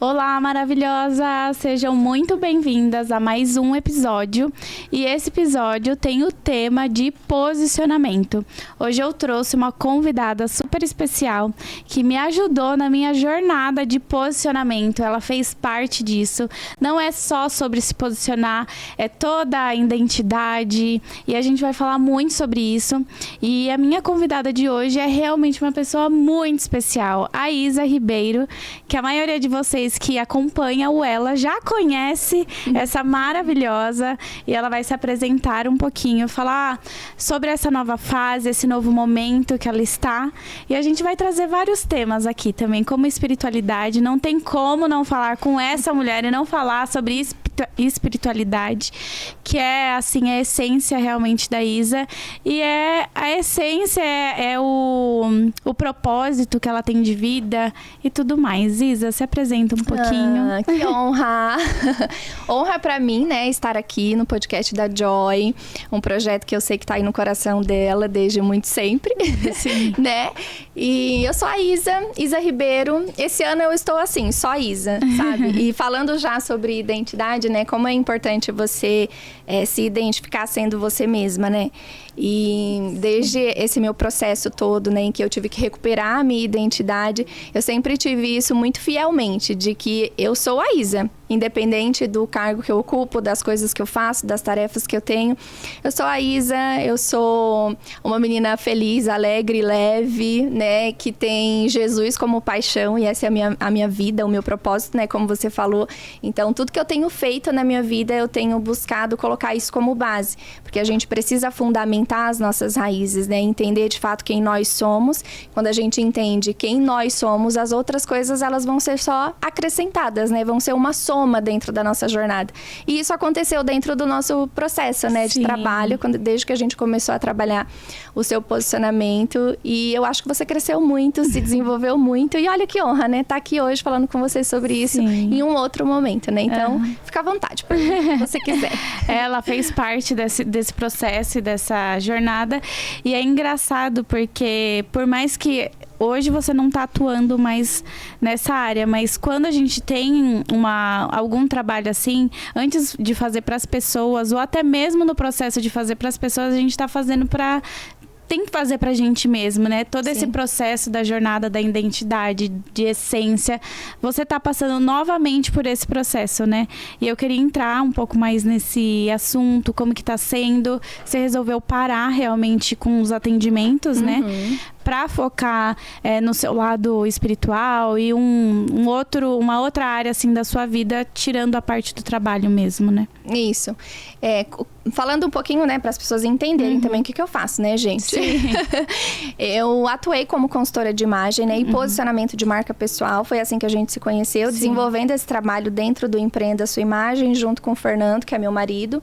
Olá, maravilhosa! Sejam muito bem-vindas a mais um episódio. E esse episódio tem o tema de posicionamento. Hoje eu trouxe uma convidada super especial que me ajudou na minha jornada de posicionamento. Ela fez parte disso. Não é só sobre se posicionar, é toda a identidade. E a gente vai falar muito sobre isso. E a minha convidada de hoje é realmente uma pessoa muito especial, a Isa Ribeiro, que a maioria de vocês que acompanha o Ela já conhece essa maravilhosa, e ela vai se apresentar um pouquinho, falar sobre essa nova fase, esse novo momento que ela está, e a gente vai trazer vários temas aqui também, como espiritualidade. Não tem como não falar com essa mulher e não falar sobre espiritualidade, que é assim a essência realmente da Isa, e a essência é o propósito que ela tem de vida e tudo mais. Isa, se apresenta um pouquinho. Que honra! Honra pra mim, né, estar aqui no podcast da Joy, um projeto que eu sei que tá aí no coração dela desde muito sempre. Sim. Né? E eu sou a Isa Ribeiro. Esse ano eu estou assim, só Isa, sabe? E falando já sobre identidade, né, como é importante você se identificar sendo você mesma, né? E desde esse meu processo todo, né, em que eu tive que recuperar a minha identidade, eu sempre tive isso muito fielmente, de que eu sou a Isa, independente do cargo que eu ocupo, das coisas que eu faço, das tarefas que eu tenho. Eu sou a Isa, eu sou uma menina feliz, alegre, leve, né, que tem Jesus como paixão, e essa é a minha vida, o meu propósito, né, como você falou. Então, tudo que eu tenho feito na minha vida, eu tenho buscado colocar isso como base, porque a gente precisa fundamentar as nossas raízes, né, entender de fato quem nós somos. Quando a gente entende quem nós somos, as outras coisas, elas vão ser só acrescentadas, né, vão ser uma soma dentro da nossa jornada. E isso aconteceu dentro do nosso processo, né, de trabalho, desde que a gente começou a trabalhar o seu posicionamento. E eu acho que você cresceu muito, se desenvolveu muito. E olha que honra, né, tá aqui hoje falando com você sobre isso em um outro momento, né? Então, fica à vontade, para se você quiser. Ela fez parte desse processo e dessa jornada. E é engraçado porque, por mais que hoje você não está atuando mais nessa área, mas quando a gente tem algum trabalho assim, antes de fazer para as pessoas, ou até mesmo no processo de fazer para as pessoas, a gente está fazendo tem que fazer pra gente mesmo, né? Todo esse processo da jornada da identidade, de essência, você tá passando novamente por esse processo, né? E eu queria entrar um pouco mais nesse assunto, como que tá sendo. Você resolveu parar realmente com os atendimentos, né? Para focar no seu lado espiritual e uma outra área assim da sua vida, tirando a parte do trabalho mesmo, né? Isso. Falando um pouquinho, né, para as pessoas entenderem também o que eu faço, né, gente? Sim. Eu atuei como consultora de imagem, né, e posicionamento de marca pessoal. Foi assim que a gente se conheceu, desenvolvendo esse trabalho dentro do Empreenda Sua Imagem, junto com o Fernando, que é meu marido.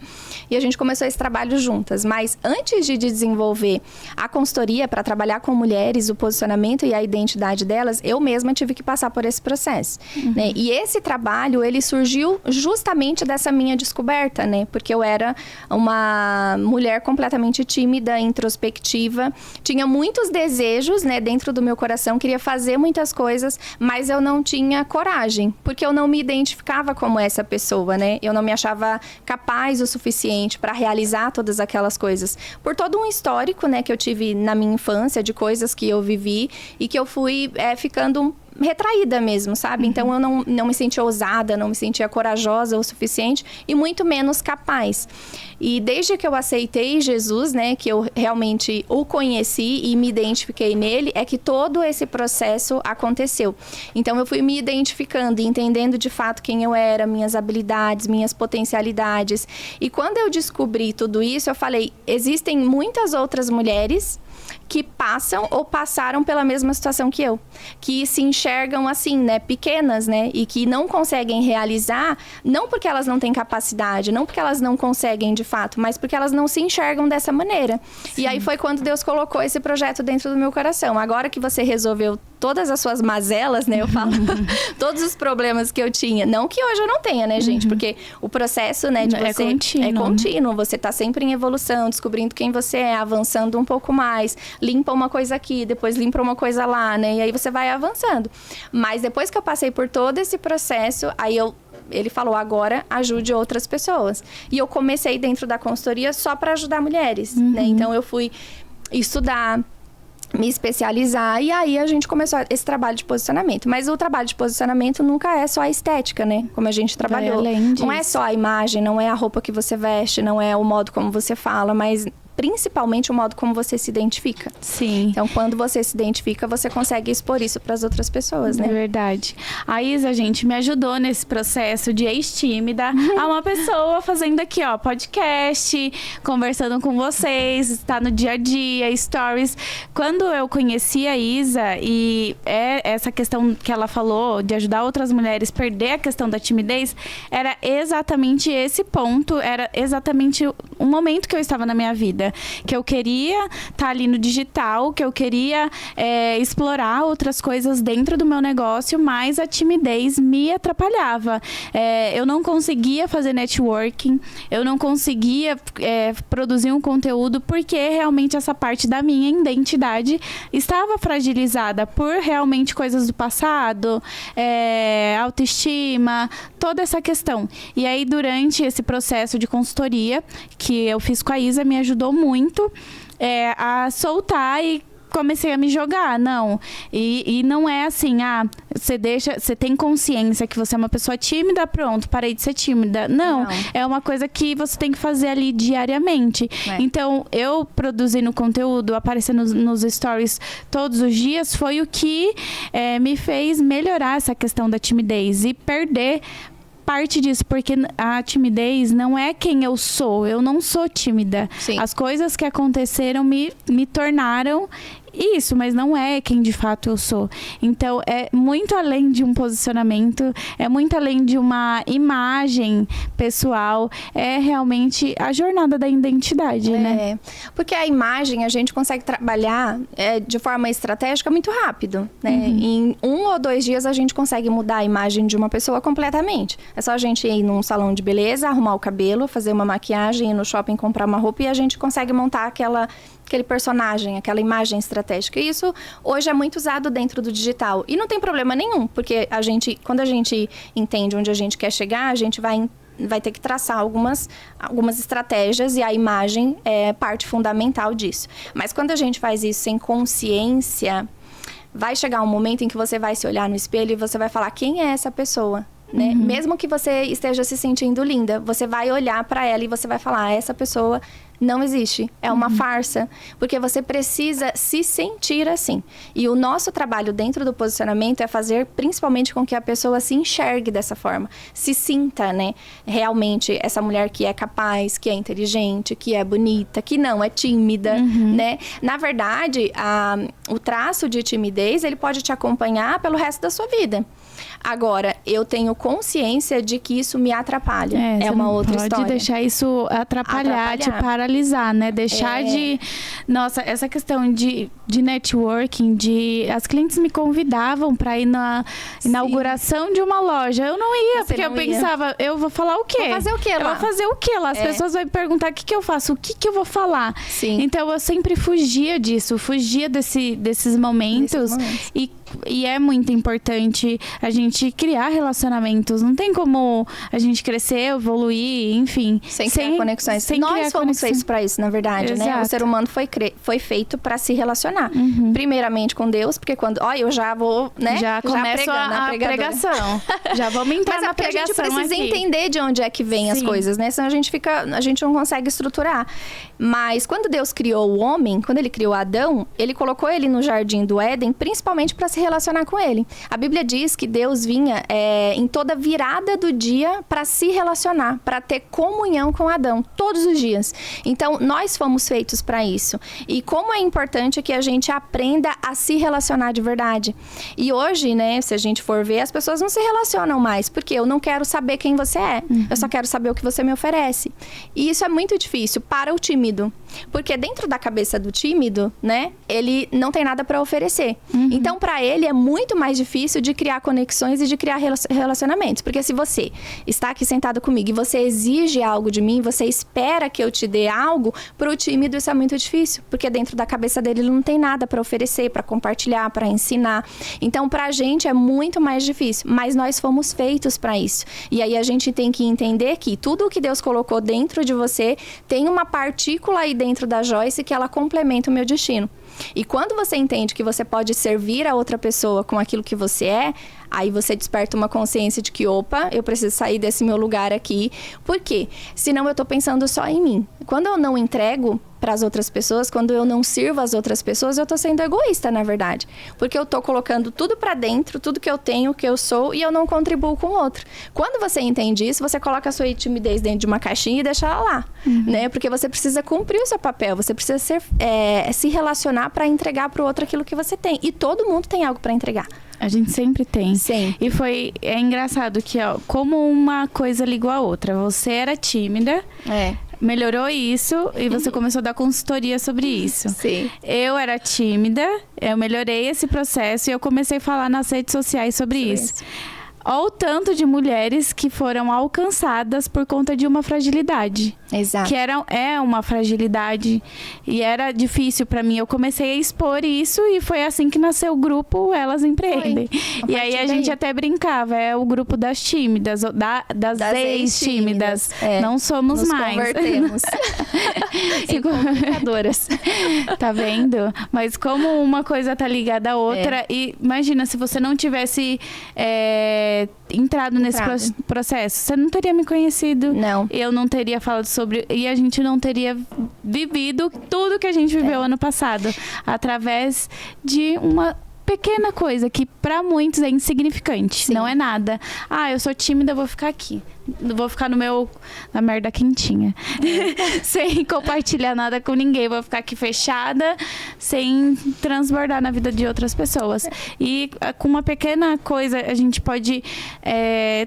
E a gente começou esse trabalho juntas. Mas antes de desenvolver a consultoria para trabalhar com mulheres, o posicionamento e a identidade delas, eu mesma tive que passar por esse processo, né? E esse trabalho, ele surgiu justamente dessa minha descoberta, né? Porque eu era uma mulher completamente tímida, introspectiva, tinha muitos desejos, né, dentro do meu coração, queria fazer muitas coisas, mas eu não tinha coragem, porque eu não me identificava como essa pessoa, né? Eu não me achava capaz o suficiente para realizar todas aquelas coisas. Por todo um histórico, né, que eu tive na minha infância, de coisas que eu vivi e que eu fui ficando retraída mesmo, sabe? Então eu não me sentia ousada, não me sentia corajosa o suficiente e muito menos capaz. E desde que eu aceitei Jesus, né, que eu realmente o conheci e me identifiquei nele, é que todo esse processo aconteceu. Então eu fui me identificando e entendendo de fato quem eu era, minhas habilidades, minhas potencialidades. E quando eu descobri tudo isso, eu falei, existem muitas outras mulheres que passam ou passaram pela mesma situação que eu, que se enxergam assim, né, pequenas, né, e que não conseguem realizar, não porque elas não têm capacidade, não porque elas não conseguem de fato, mas porque elas não se enxergam dessa maneira. Sim. E aí foi quando Deus colocou esse projeto dentro do meu coração. Agora que você resolveu todas as suas mazelas, né? Eu falo todos os problemas que eu tinha. Não que hoje eu não tenha, né, gente? Porque o processo, né, de você... É contínuo. Você tá sempre em evolução, descobrindo quem você é, avançando um pouco mais. Limpa uma coisa aqui, depois limpa uma coisa lá, né? E aí você vai avançando. Mas depois que eu passei por todo esse processo, ele falou, agora ajude outras pessoas. E eu comecei dentro da consultoria só para ajudar mulheres, né? Então, eu fui estudar, me especializar, e aí a gente começou esse trabalho de posicionamento. Mas o trabalho de posicionamento nunca é só a estética, né? Como a gente trabalhou. Não é só a imagem, não é a roupa que você veste, não é o modo como você fala, mas principalmente o modo como você se identifica. Sim. Então, quando você se identifica, você consegue expor isso para as outras pessoas, né? É verdade. A Isa, gente, me ajudou nesse processo de ex-tímida a uma pessoa fazendo aqui, ó, podcast, conversando com vocês, está no dia a dia, stories. Quando eu conheci a Isa, e essa questão que ela falou de ajudar outras mulheres a perder a questão da timidez, era exatamente esse ponto, era exatamente o momento que eu estava na minha vida. Que eu queria estar ali no digital, que eu queria explorar outras coisas dentro do meu negócio, mas a timidez me atrapalhava. Eu não conseguia fazer networking, eu não conseguia produzir um conteúdo, porque realmente essa parte da minha identidade estava fragilizada por realmente coisas do passado, autoestima, toda essa questão. E aí, durante esse processo de consultoria que eu fiz com a Isa, me ajudou muito a soltar e comecei a me jogar, não. E não é assim, você tem consciência que você é uma pessoa tímida, pronto, parei de ser tímida. Não. É uma coisa que você tem que fazer ali diariamente. Então, eu produzindo conteúdo, aparecendo nos stories todos os dias, foi o que me fez melhorar essa questão da timidez e perder parte disso, porque a timidez não é quem eu sou. Eu não sou tímida. Sim. As coisas que aconteceram me tornaram isso, mas não é quem de fato eu sou. Então, é muito além de um posicionamento, é muito além de uma imagem pessoal, é realmente a jornada da identidade, né? Porque a imagem a gente consegue trabalhar de forma estratégica muito rápido, né? Em 1 ou 2 dias a gente consegue mudar a imagem de uma pessoa completamente. É só a gente ir num salão de beleza, arrumar o cabelo, fazer uma maquiagem, ir no shopping comprar uma roupa e a gente consegue montar aquele personagem, aquela imagem estratégica. E isso hoje é muito usado dentro do digital. E não tem problema nenhum, porque quando a gente entende onde a gente quer chegar, a gente vai ter que traçar algumas estratégias, e a imagem é parte fundamental disso. Mas quando a gente faz isso sem consciência, vai chegar um momento em que você vai se olhar no espelho e você vai falar, quem é essa pessoa? Né? Mesmo que você esteja se sentindo linda, você vai olhar para ela e você vai falar, essa pessoa não existe, é uma farsa, porque você precisa se sentir assim. E o nosso trabalho dentro do posicionamento é fazer principalmente com que a pessoa se enxergue dessa forma, se sinta, né, realmente essa mulher que é capaz, que é inteligente, que é bonita, que não é tímida, né? Na verdade, o traço de timidez, ele pode te acompanhar pelo resto da sua vida. Agora, eu tenho consciência de que isso me atrapalha. É uma outra história. Pode deixar isso atrapalhar, te paralisar, né? Deixar de... Nossa, essa questão de networking, as clientes me convidavam para ir na inauguração de uma loja. Eu não ia, porque eu pensava, eu vou falar o quê? Vou fazer o quê lá? Eu vou fazer o quê lá? As pessoas vão me perguntar o que eu faço, o que eu vou falar. Sim. Então, eu sempre fugia disso, fugia desses momentos. E é muito importante a gente criar relacionamentos. Não tem como a gente crescer, evoluir, enfim. Sem criar conexões. Nós fomos feitos para isso, na verdade, né? O ser humano foi feito para se relacionar. Primeiramente com Deus, porque quando... eu já vou, né? Já começo a pregação. Já vamos entrar na pregação. Mas a gente precisa entender de onde é que vem as coisas, né? Senão a gente não consegue estruturar. Mas quando Deus criou o homem, quando ele criou Adão, ele colocou ele no jardim do Éden, principalmente para se relacionar com ele. A Bíblia diz que Deus vinha em toda virada do dia para se relacionar, para ter comunhão com Adão, todos os dias. Então, nós fomos feitos para isso. E como é importante que a gente aprenda a se relacionar de verdade. E hoje, né, se a gente for ver, as pessoas não se relacionam mais, porque eu não quero saber quem você é. Eu só quero saber o que você me oferece. E isso é muito difícil para o tímido. Porque dentro da cabeça do tímido, né, ele não tem nada para oferecer. Então, para ele é muito mais difícil de criar conexões e de criar relacionamentos. Porque se você está aqui sentado comigo e você exige algo de mim, você espera que eu te dê algo, para o tímido isso é muito difícil. Porque dentro da cabeça dele ele não tem nada para oferecer, para compartilhar, para ensinar. Então, pra gente é muito mais difícil. Mas nós fomos feitos para isso. E aí a gente tem que entender que tudo o que Deus colocou dentro de você tem uma partícula aí dentro da Joyce que ela complementa o meu destino. E quando você entende que você pode servir a outra pessoa com aquilo que você é, aí você desperta uma consciência de que, opa, eu preciso sair desse meu lugar aqui. Por quê? Senão eu tô pensando só em mim. Quando eu não entrego para as outras pessoas, quando eu não sirvo as outras pessoas, eu tô sendo egoísta, na verdade. Porque eu tô colocando tudo para dentro, tudo que eu tenho, que eu sou, e eu não contribuo com o outro. Quando você entende isso, você coloca a sua timidez dentro de uma caixinha e deixa ela lá, né? Porque você precisa cumprir o seu papel, você precisa se relacionar para entregar para o outro aquilo que você tem. E todo mundo tem algo para entregar. A gente sempre tem. Sim. E é engraçado que, ó, como uma coisa ligou a outra. Você era tímida, melhorou isso e você começou a dar consultoria sobre isso. Sim. Eu era tímida, eu melhorei esse processo e eu comecei a falar nas redes sociais sobre isso. Olha o tanto de mulheres que foram alcançadas por conta de uma fragilidade. Exato. Que é uma fragilidade e era difícil pra mim. Eu comecei a expor isso e foi assim que nasceu o grupo Elas Empreendem. E aí a gente até brincava, é o grupo das tímidas, das ex-tímidas. Não somos Nos mais. Convertemos. Em comunicadoras. Tá vendo? Mas como uma coisa tá ligada à outra, e imagina, se você não tivesse entrado nesse processo, você não teria me conhecido. Não. Eu não teria falado sobre, e a gente não teria vivido tudo que a gente viveu ano passado, através de uma pequena coisa que para muitos é insignificante. Sim. Não é nada. Ah, eu sou tímida, eu vou ficar aqui. Vou ficar na merda quentinha. Sem compartilhar nada com ninguém. Vou ficar aqui fechada, sem transbordar na vida de outras pessoas. E com uma pequena coisa, a gente pode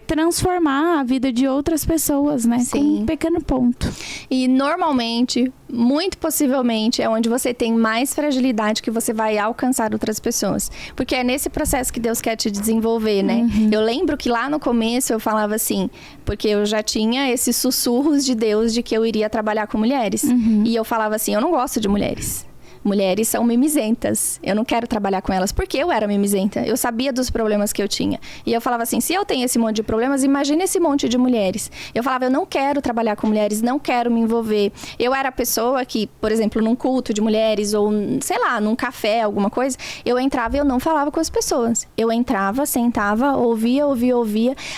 transformar a vida de outras pessoas, né? Sim. Com um pequeno ponto. E normalmente, muito possivelmente, é onde você tem mais fragilidade que você vai alcançar outras pessoas. Porque é nesse processo que Deus quer te desenvolver, né? Eu lembro que lá no começo eu falava assim, porque eu já tinha esses sussurros de Deus de que eu iria trabalhar com mulheres. E eu falava assim, eu não gosto de mulheres. Mulheres são mimizentas. Eu não quero trabalhar com elas, porque eu era mimizenta. Eu sabia dos problemas que eu tinha. E eu falava assim, se eu tenho esse monte de problemas, imagina esse monte de mulheres. Eu falava, eu não quero trabalhar com mulheres, não quero me envolver. Eu era a pessoa que, por exemplo, num culto de mulheres, ou sei lá, num café, alguma coisa, eu entrava e eu não falava com as pessoas. Eu entrava, sentava, ouvia.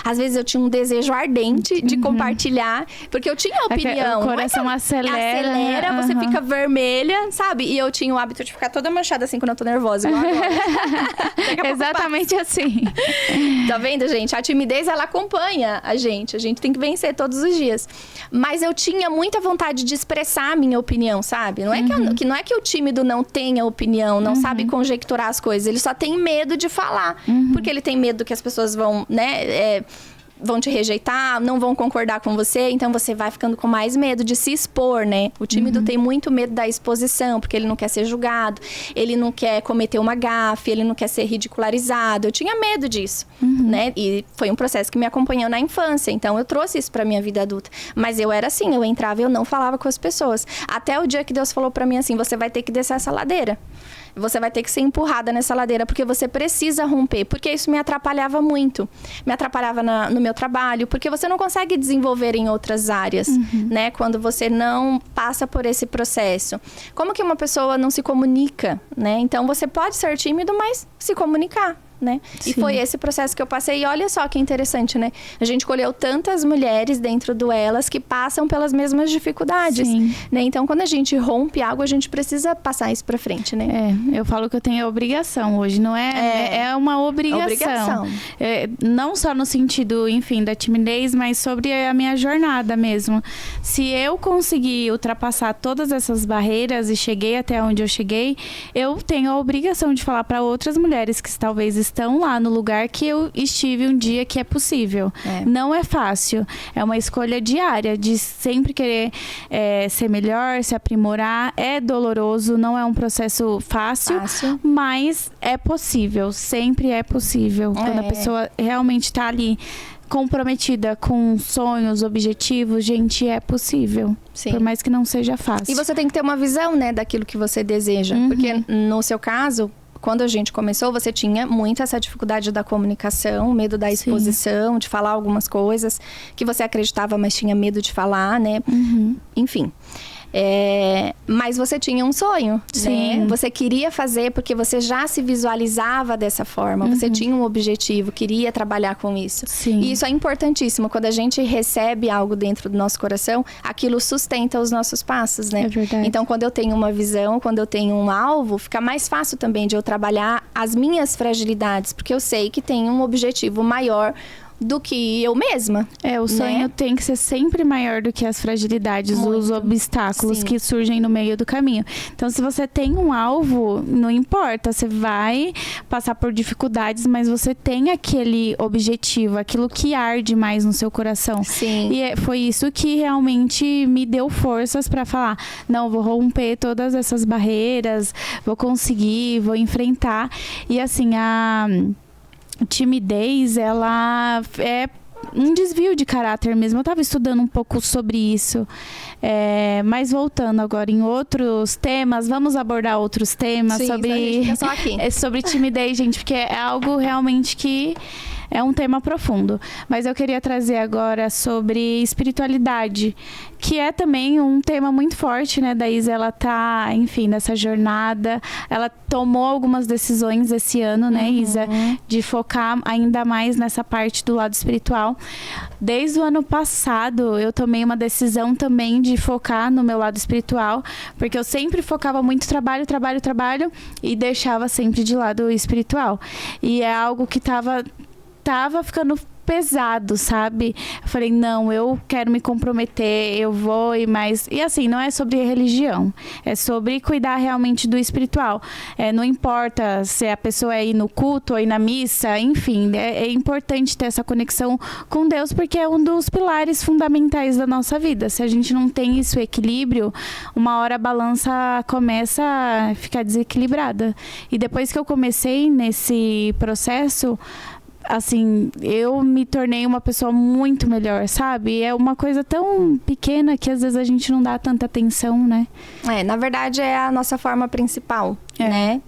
Às vezes eu tinha um desejo ardente de compartilhar, porque eu tinha opinião. O coração acelera. Você fica vermelha, sabe? E eu tinha o hábito de ficar toda manchada assim quando eu tô nervosa, igual agora. Exatamente assim. Tá vendo, gente? A timidez, ela acompanha a gente. A gente tem que vencer todos os dias. Mas eu tinha muita vontade de expressar a minha opinião, sabe? Não é não é que o tímido não tenha opinião, não sabe conjecturar as coisas. Ele só tem medo de falar. Porque ele tem medo que as pessoas vão, né... vão te rejeitar, não vão concordar com você, então você vai ficando com mais medo de se expor, né? O tímido tem muito medo da exposição, porque ele não quer ser julgado, ele não quer cometer uma gafe, ele não quer ser ridicularizado. Eu tinha medo disso, né? E foi um processo que me acompanhou na infância, então eu trouxe isso pra minha vida adulta. Mas eu era assim, eu entrava e eu não falava com as pessoas. Até o dia que Deus falou pra mim assim, você vai ter que descer essa ladeira. Você vai ter que ser empurrada nessa ladeira, porque você precisa romper. Porque isso me atrapalhava muito. Me atrapalhava no meu trabalho, porque você não consegue desenvolver em outras áreas, né? Quando você não passa por esse processo. Como que uma pessoa não se comunica, né? Então, você pode ser tímido, mas se comunicar, né? E foi esse processo que eu passei. E olha só que interessante, né? A gente colheu tantas mulheres dentro do Elas que passam pelas mesmas dificuldades, né? Então, quando a gente rompe algo, a gente precisa passar isso pra frente, né? Eu falo que eu tenho a obrigação hoje, não é? É uma obrigação. Não só no sentido, enfim, da timidez, mas sobre a minha jornada mesmo. Se eu conseguir ultrapassar todas essas barreiras e cheguei até onde eu cheguei, eu tenho a obrigação de falar para outras mulheres que talvez estão lá no lugar que eu estive um dia, que é possível. Não é fácil. É uma escolha diária de sempre querer ser melhor, se aprimorar. É doloroso, não é um processo fácil. Mas é possível. Sempre é possível. Quando a pessoa realmente tá ali comprometida com sonhos, objetivos, gente, é possível. Sim. Por mais que não seja fácil. E você tem que ter uma visão, né, daquilo que você deseja. Porque no seu caso, quando a gente começou, você tinha muito essa dificuldade da comunicação, medo da exposição, de falar algumas coisas que você acreditava, mas tinha medo de falar, né? Enfim. Mas você tinha um sonho, né? Você queria fazer porque você já se visualizava dessa forma. Você tinha um objetivo, queria trabalhar com isso. E isso é importantíssimo. Quando a gente recebe algo dentro do nosso coração, aquilo sustenta os nossos passos, né? É verdade. Então, quando eu tenho uma visão, quando eu tenho um alvo, fica mais fácil também de eu trabalhar as minhas fragilidades, porque eu sei que tem um objetivo maior do que eu mesma. O sonho tem que ser sempre maior do que as fragilidades, os obstáculos que surgem no meio do caminho. Então, se você tem um alvo, não importa, você vai passar por dificuldades, mas você tem aquele objetivo, aquilo que arde mais no seu coração. E foi isso que realmente me deu forças para falar, não, vou romper todas essas barreiras, vou conseguir, vou enfrentar. E assim, a timidez, ela é um desvio de caráter mesmo. Eu estava estudando um pouco sobre isso. Mas voltando agora em outros temas, vamos abordar outros temas sobre timidez, gente, porque é algo realmente que é um tema profundo. Mas eu queria trazer agora sobre espiritualidade, que é também um tema muito forte, né? Da Isa, ela tá, enfim, nessa jornada. Ela tomou algumas decisões esse ano, né, Isa? De focar ainda mais nessa parte do lado espiritual. Desde o ano passado, eu tomei uma decisão também de focar no meu lado espiritual, porque eu sempre focava muito trabalho, e deixava sempre de lado o espiritual. E é algo que tava ficando pesado, sabe? Eu falei, não, eu quero me comprometer, eu vou e mais... E assim, não é sobre religião, é sobre cuidar realmente do espiritual. Não importa se a pessoa é ir no culto ou ir na missa, enfim, é importante ter essa conexão com Deus, porque é um dos pilares fundamentais da nossa vida. Se a gente não tem esse equilíbrio, uma hora a balança começa a ficar desequilibrada. E depois que eu comecei nesse processo, assim, eu me tornei uma pessoa muito melhor, sabe? É uma coisa tão pequena que às vezes a gente não dá tanta atenção, né? Na verdade é a nossa forma principal, né?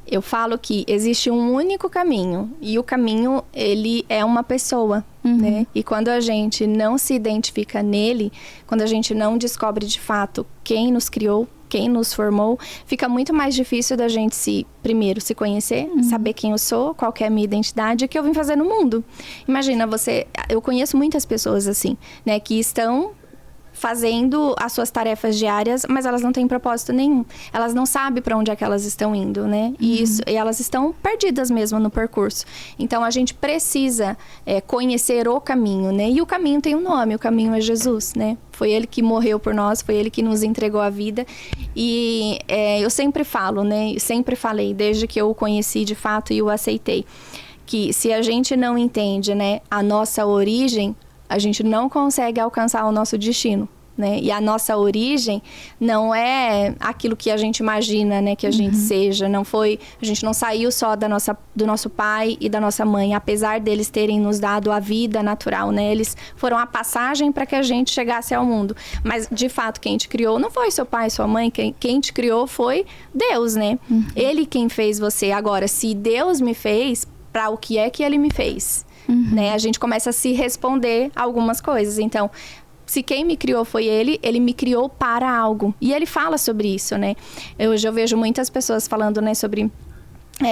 Eu falo que existe um único caminho, e o caminho, ele é uma pessoa, né? E quando a gente não se identifica nele, quando a gente não descobre de fato quem nos criou, quem nos formou, fica muito mais difícil da gente primeiro se conhecer, saber quem eu sou, qual que é a minha identidade, o que eu vim fazer no mundo. Imagina, eu conheço muitas pessoas assim, né, que estão fazendo as suas tarefas diárias, mas elas não têm propósito nenhum. Elas não sabem para onde é que elas estão indo, né? E elas estão perdidas mesmo no percurso. Então, a gente precisa conhecer o caminho, né? E o caminho tem um nome, o caminho é Jesus, né? Foi Ele que morreu por nós, foi Ele que nos entregou a vida. E eu sempre falo, né? Sempre falei, desde que eu o conheci de fato e o aceitei, que se a gente não entende, né, a nossa origem, a gente não consegue alcançar o nosso destino, né? E a nossa origem não é aquilo que a gente imagina, né, que a gente seja. A gente não saiu só do nosso pai e da nossa mãe, apesar deles terem nos dado a vida natural, né? Eles foram a passagem para que a gente chegasse ao mundo. Mas, de fato, quem te criou não foi seu pai, sua mãe. Quem te criou foi Deus, né? Ele quem fez você. Agora, se Deus me fez, para o que é que Ele me fez? Né? A gente começa a se responder algumas coisas. Então, se quem me criou foi Ele me criou para algo. E Ele fala sobre isso, né? Hoje eu vejo muitas pessoas falando, né, sobre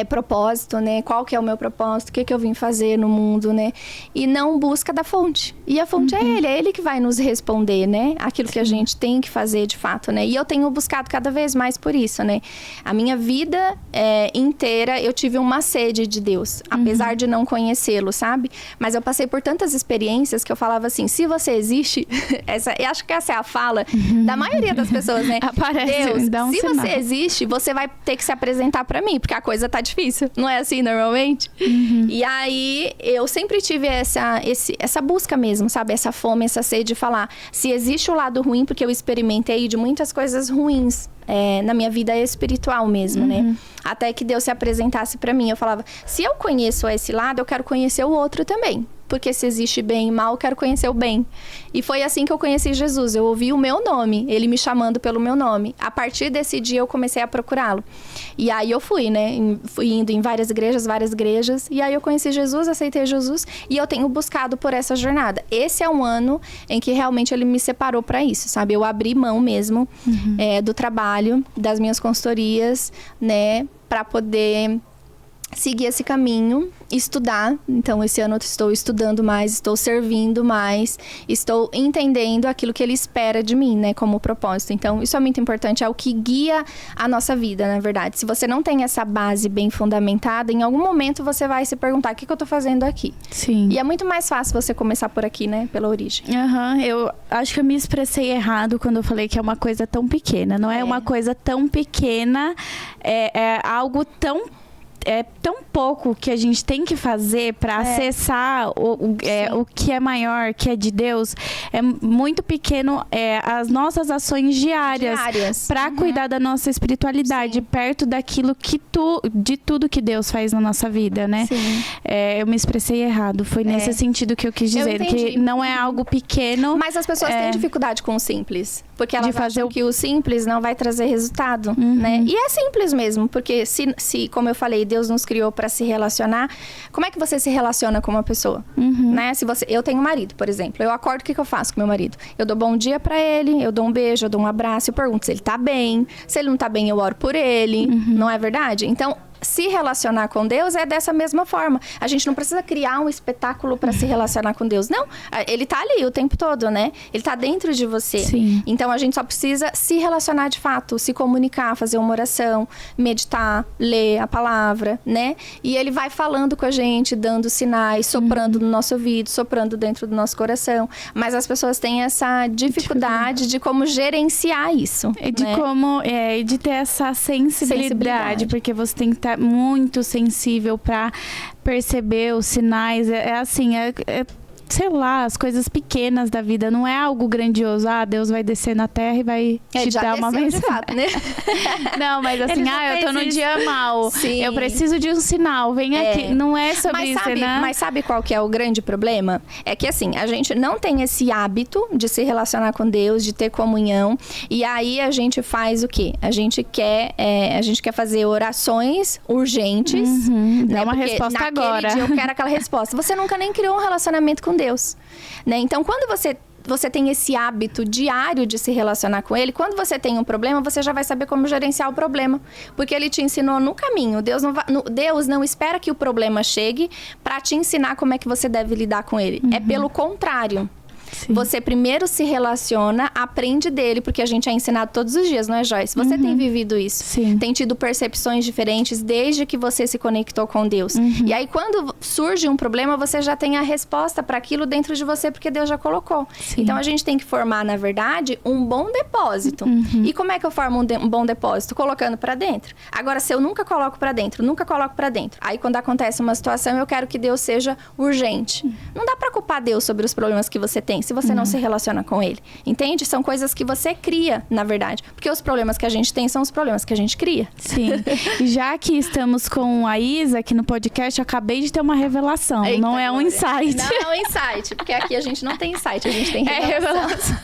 propósito, né? Qual que é o meu propósito? O que eu vim fazer no mundo, né? E não busca da fonte. E a fonte é Ele que vai nos responder, né? Aquilo que a gente tem que fazer de fato, né? E eu tenho buscado cada vez mais por isso, né? A minha vida inteira eu tive uma sede de Deus, apesar de não conhecê-lo, sabe? Mas eu passei por tantas experiências que eu falava assim, se você existe, eu acho que essa é a fala da maioria das pessoas, né? Aparece, Deus, dá um se sinal. você existe, você vai ter que se apresentar pra mim, porque a coisa tá tá difícil. Não é assim normalmente? E aí, eu sempre tive essa busca mesmo, sabe? Essa fome, essa sede de falar. Se existe o lado ruim, porque eu experimentei de muitas coisas ruins na minha vida espiritual mesmo, né? Até que Deus se apresentasse pra mim. Eu falava, se eu conheço esse lado, eu quero conhecer o outro também. Porque se existe bem e mal, eu quero conhecer o bem. E foi assim que eu conheci Jesus. Eu ouvi o meu nome, ele me chamando pelo meu nome. A partir desse dia, eu comecei a procurá-lo. E aí eu fui, né? Fui indo em várias igrejas. E aí eu conheci Jesus, aceitei Jesus. E eu tenho buscado por essa jornada. Esse é um ano em que realmente ele me separou para isso, sabe? Eu abri mão mesmo do trabalho, das minhas consultorias, né? Para poder seguir esse caminho, estudar. Então, esse ano eu estou estudando mais, estou servindo mais, estou entendendo aquilo que ele espera de mim, né, como propósito. Então, isso é muito importante, é o que guia a nossa vida, na verdade. Se você não tem essa base bem fundamentada, em algum momento você vai se perguntar, o que eu tô fazendo aqui? Sim. E é muito mais fácil você começar por aqui, né, pela origem. Eu acho que eu me expressei errado quando eu falei que é uma coisa tão pequena. Não é uma coisa tão pequena, é algo tão pouco que a gente tem que fazer para acessar o que é maior, que é de Deus. É muito pequeno as nossas ações diárias para cuidar da nossa espiritualidade, perto daquilo de tudo que Deus faz na nossa vida, né? Sim. Eu me expressei errado. Foi nesse sentido que eu quis dizer, que não é algo pequeno. Mas as pessoas têm dificuldade com o simples, porque elas acham que o simples não vai trazer resultado, né? E é simples mesmo, porque se como eu falei, Deus nos criou para se relacionar. Como é que você se relaciona com uma pessoa? Né? Eu tenho um marido, por exemplo. Eu acordo, o que eu faço com meu marido? Eu dou bom dia para ele, eu dou um beijo, eu dou um abraço, eu pergunto se ele tá bem. Se ele não tá bem, eu oro por ele. Não é verdade? Então, se relacionar com Deus é dessa mesma forma. A gente não precisa criar um espetáculo para se relacionar com Deus. Não, ele tá ali o tempo todo, né? Ele tá dentro de você. Sim. Então, a gente só precisa se relacionar de fato, se comunicar, fazer uma oração, meditar, ler a palavra, né? E ele vai falando com a gente, dando sinais, soprando no nosso ouvido, soprando dentro do nosso coração. Mas as pessoas têm essa dificuldade de como gerenciar isso. E de como, de ter essa sensibilidade, porque você tem que estar muito sensível para perceber os sinais. Sei lá, as coisas pequenas da vida. Não é algo grandioso. Deus vai descer na terra e vai te dar uma mensagem. De fato, né? Não, mas assim, eu tô no dia mal. Sim. Eu preciso de um sinal. Vem aqui. Não é sobre isso, né? Mas sabe qual que é o grande problema? É que assim, a gente não tem esse hábito de se relacionar com Deus, de ter comunhão. E aí a gente faz o quê? A gente quer fazer orações urgentes. Né? Dá uma resposta agora. Dia eu quero aquela resposta. Você nunca nem criou um relacionamento com Deus, né? Então, quando você tem esse hábito diário de se relacionar com ele, quando você tem um problema, você já vai saber como gerenciar o problema, porque ele te ensinou no caminho. Deus não espera que o problema chegue para te ensinar como é que você deve lidar com ele. É pelo contrário. Sim. Você primeiro se relaciona, aprende dele, porque a gente é ensinado todos os dias, não é, Joyce? Você tem vivido isso. Sim. Tem tido percepções diferentes desde que você se conectou com Deus. E aí, quando surge um problema, você já tem a resposta para aquilo dentro de você, porque Deus já colocou. Sim. Então, a gente tem que formar, na verdade, um bom depósito. E como é que eu formo um bom depósito? Colocando para dentro. Agora, se eu nunca coloco para dentro, aí quando acontece uma situação, eu quero que Deus seja urgente. Não dá para culpar Deus sobre os problemas que você tem, se você não se relaciona com ele. Entende? São coisas que você cria, na verdade. Porque os problemas que a gente tem são os problemas que a gente cria. Sim. E já que estamos com a Isa aqui no podcast, eu acabei de ter uma revelação. Eita, não é um insight. Não é um insight, porque aqui a gente não tem insight, a gente tem revelação.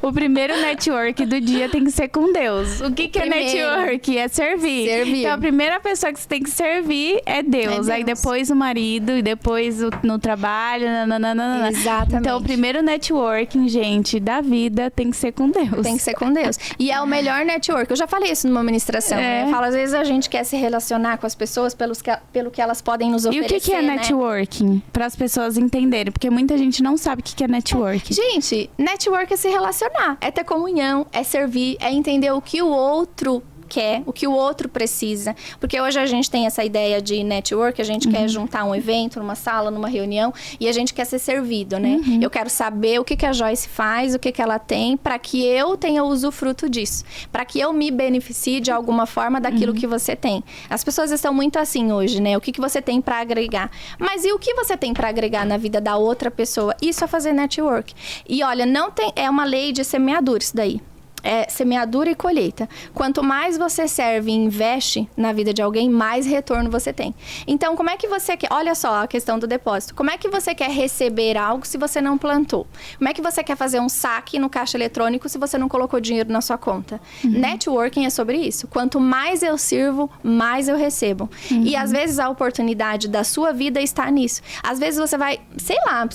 O primeiro network do dia tem que ser com Deus. O que é network? É servir. Então, a primeira pessoa que você tem que servir é Deus. Aí depois o marido, e depois no trabalho. Nananana. Exatamente. Então, o primeiro networking, gente, da vida tem que ser com Deus. Tem que ser com Deus. E é o melhor network. Eu já falei isso numa ministração. Né? Eu falo, às vezes a gente quer se relacionar com as pessoas pelo que elas podem nos oferecer. E o que é networking? Para as pessoas entenderem. Porque muita gente não sabe o que é networking. Gente, network é se relacionar. É ter comunhão, é servir, é entender o que o outro quer, o que o outro precisa. Porque hoje a gente tem essa ideia de network, a gente quer juntar um evento, numa sala, numa reunião, e a gente quer ser servido, né? Eu quero saber o que a Joyce faz, o que ela tem, para que eu tenha usufruto disso. Para que eu me beneficie de alguma forma daquilo que você tem. As pessoas estão muito assim hoje, né? O que você tem para agregar? Mas e o que você tem para agregar na vida da outra pessoa? Isso é fazer network. E olha, não tem, é uma lei de semeadura isso daí. É semeadura e colheita. Quanto mais você serve e investe na vida de alguém, mais retorno você tem. Então, como é que você quer... Olha só a questão do depósito. Como é que você quer receber algo se você não plantou? Como é que você quer fazer um saque no caixa eletrônico se você não colocou dinheiro na sua conta? Networking é sobre isso. Quanto mais eu sirvo, mais eu recebo. E às vezes a oportunidade da sua vida está nisso. Às vezes você vai, sei lá...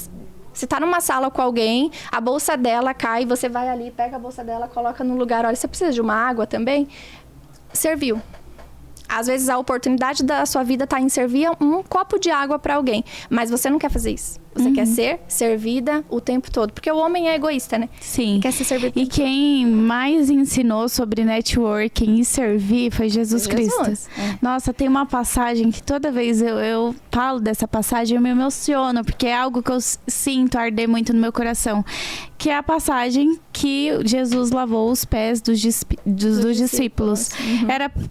Você tá numa sala com alguém, a bolsa dela cai, você vai ali, pega a bolsa dela, coloca no lugar. Olha, você precisa de uma água também? Serviu. Às vezes a oportunidade da sua vida tá em servir um copo de água para alguém. Mas você não quer fazer isso. Você quer ser servida o tempo todo. Porque o homem é egoísta, né? Sim. Quer ser servido. E quem mais ensinou sobre networking e servir foi Jesus Cristo. Nossa, tem uma passagem que toda vez eu falo dessa passagem, eu me emociono. Porque é algo que eu sinto arder muito no meu coração. Que é a passagem que Jesus lavou os pés dos discípulos.